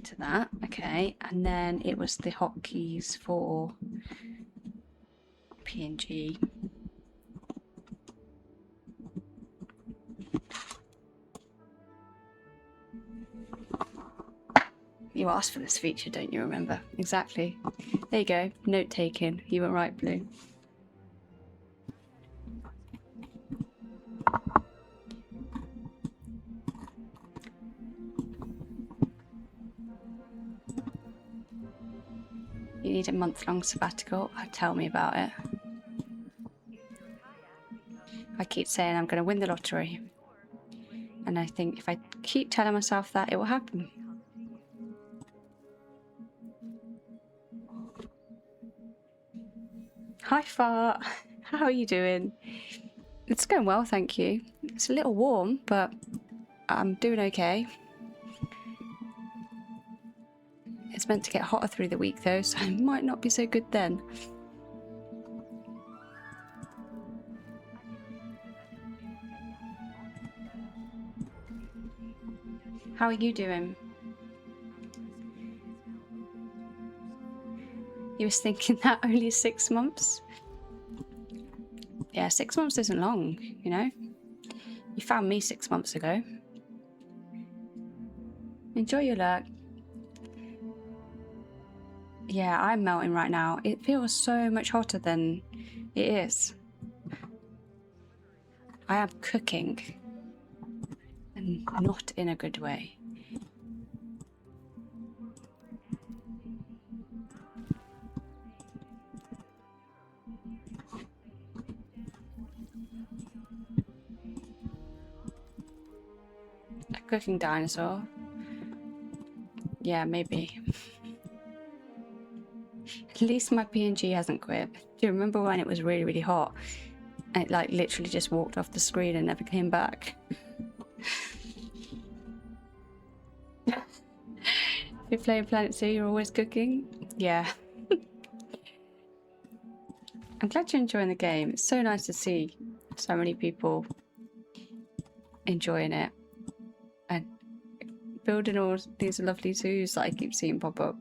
Speaker 1: to that. Okay, and then it was the hotkeys for PNG. You asked for this feature, don't you remember? Exactly. There you go. Note taken. You were right, Blue. You need a month-long sabbatical. Tell me about it. I keep saying I'm going to win the lottery. And I think if I keep telling myself that, it will happen. Hi, Fart. How are you doing? It's going well, thank you. It's a little warm, but I'm doing okay. It's meant to get hotter through the week, though, so it might not be so good then. How are you doing? You was thinking that only 6 months? Yeah, 6 months isn't long, you know? You found me 6 months ago. Enjoy your lurk. Yeah, I'm melting right now. It feels so much hotter than it is. I am cooking. And not in a good way. cooking dinosaur. Yeah, maybe. At least my PNG hasn't quit. Do you remember when it was really, really hot? And it like literally just walked off the screen and never came back. If you're playing Planet Zoo, you're always cooking? Yeah. I'm glad you're enjoying the game. It's so nice to see so many people enjoying it and building all these lovely zoos that I keep seeing pop up.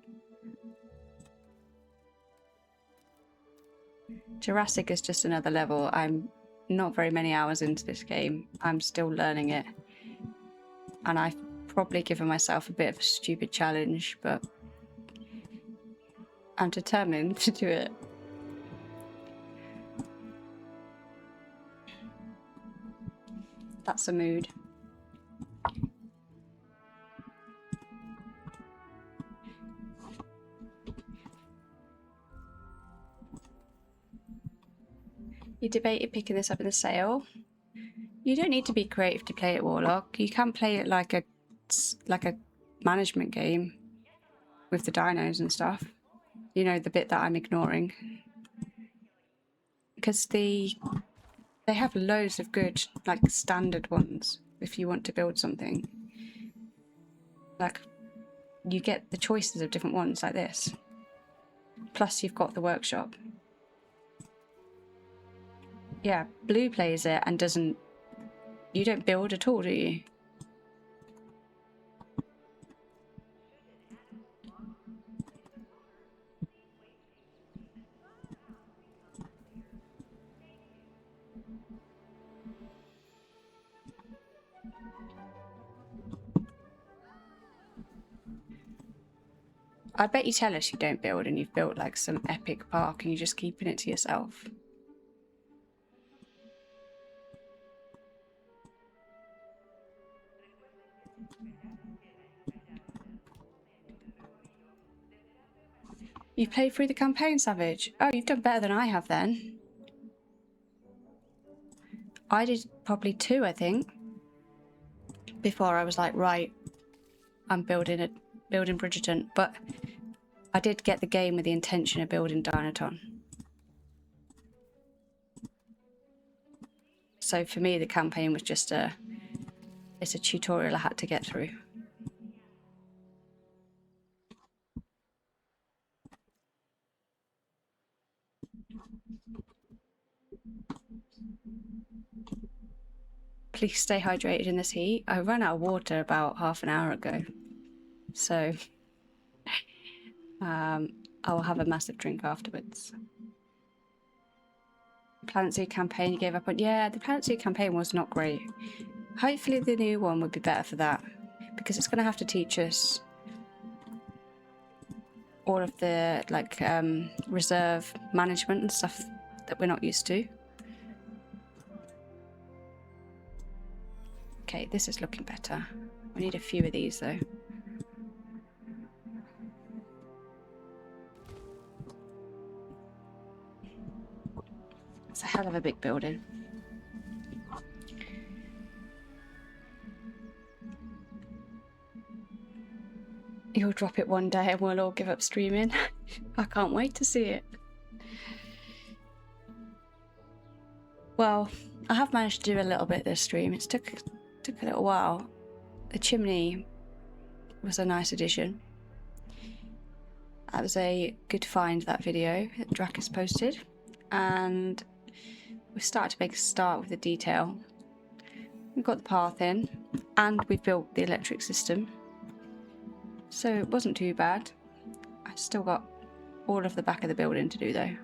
Speaker 1: Jurassic is just another level. I'm not very many hours into this game. I'm still learning it. And I've probably given myself a bit of a stupid challenge, but I'm determined to do it. That's a mood. You debated picking this up in the sale. You don't need to be creative to play it Warlock. You can play it like a management game with the dinos and stuff. You know, the bit that I'm ignoring. Because they have loads of good, like, standard ones if you want to build something. Like, you get the choices of different ones like this. Plus you've got the workshop. Yeah, Blue plays it and doesn't... You don't build at all, do you? I bet you tell us you don't build and you've built like some epic park and you're just keeping it to yourself. You played through the campaign, Savage? Oh, you've done better than I have then. I did probably 2, I think. Before I was like, right, I'm building Bridgerton, but I did get the game with the intention of building Dinoton. So for me, the campaign was just it's a tutorial I had to get through. Please stay hydrated in this heat. I ran out of water about half an hour ago. So I'll have a massive drink afterwards. Planet Zoo campaign you gave up on? Yeah, the Planet Zoo campaign was not great. Hopefully the new one would be better for that, because it's going to have to teach us all of the like reserve management and stuff that we're not used to. Okay, this is looking better. We need a few of these though. It's a hell of a big building. You'll drop it one day and we'll all give up streaming. I can't wait to see it. Well, I have managed to do a little bit this stream. It took a little while. The chimney was a nice addition. That was a good find, that video that Drakus posted. And we started to make a start with the detail. We've got the path in, and we've built the electric system. So it wasn't too bad. I still got all of the back of the building to do though.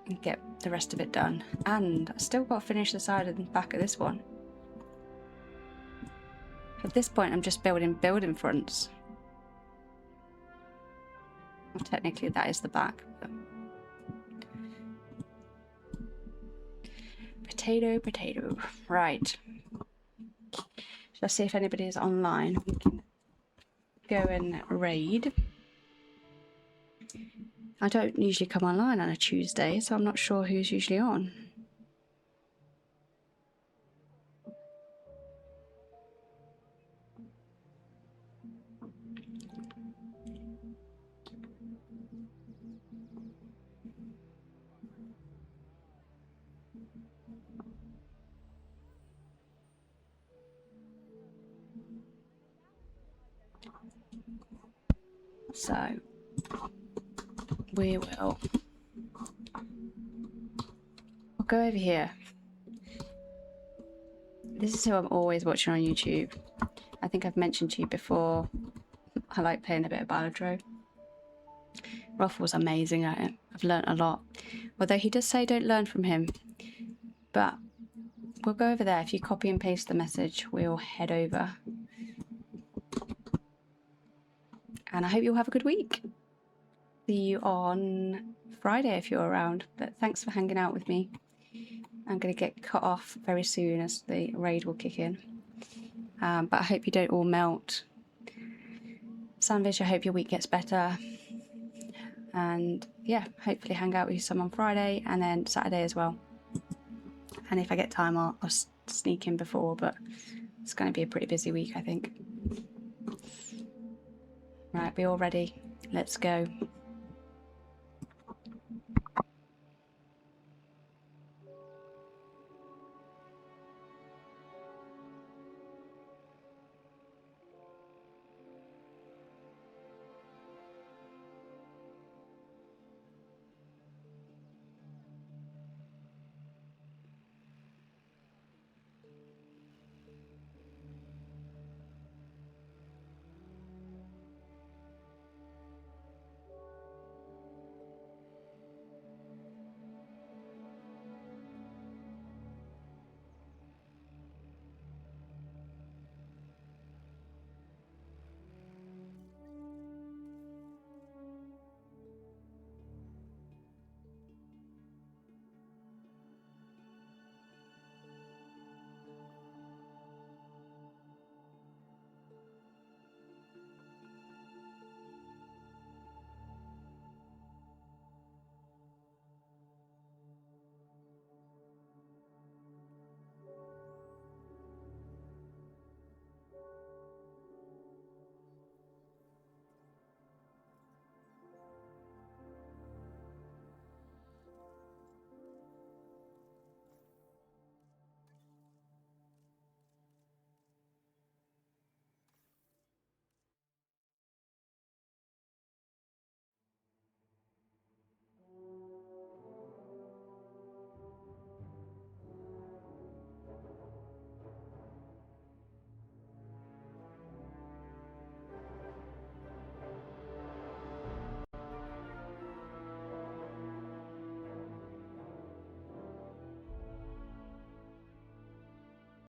Speaker 1: And get the rest of it done. And I still got to finish the side and back of this one. At this point I'm just building fronts. Well, technically that is the back. But... Potato. Right. Shall I see if anybody is online? We can go and raid. I don't usually come online on a Tuesday, so I'm not sure who's usually on. So we'll go over here. This is who I'm always watching on YouTube. I think I've mentioned to you before, I like playing a bit of Baladro. Ruffle's amazing at it. I've learnt a lot. Although he does say don't learn from him. But we'll go over there. If you copy and paste the message, we'll head over. And I hope you'll have a good week. See you on Friday if you're around. But thanks for hanging out with me. I'm going to get cut off very soon as the raid will kick in. But I hope you don't all melt. Sandwich, I hope your week gets better. And yeah, hopefully hang out with you some on Friday and then Saturday as well. And if I get time, I'll sneak in before, but it's going to be a pretty busy week, I think. Right, be all ready. Let's go.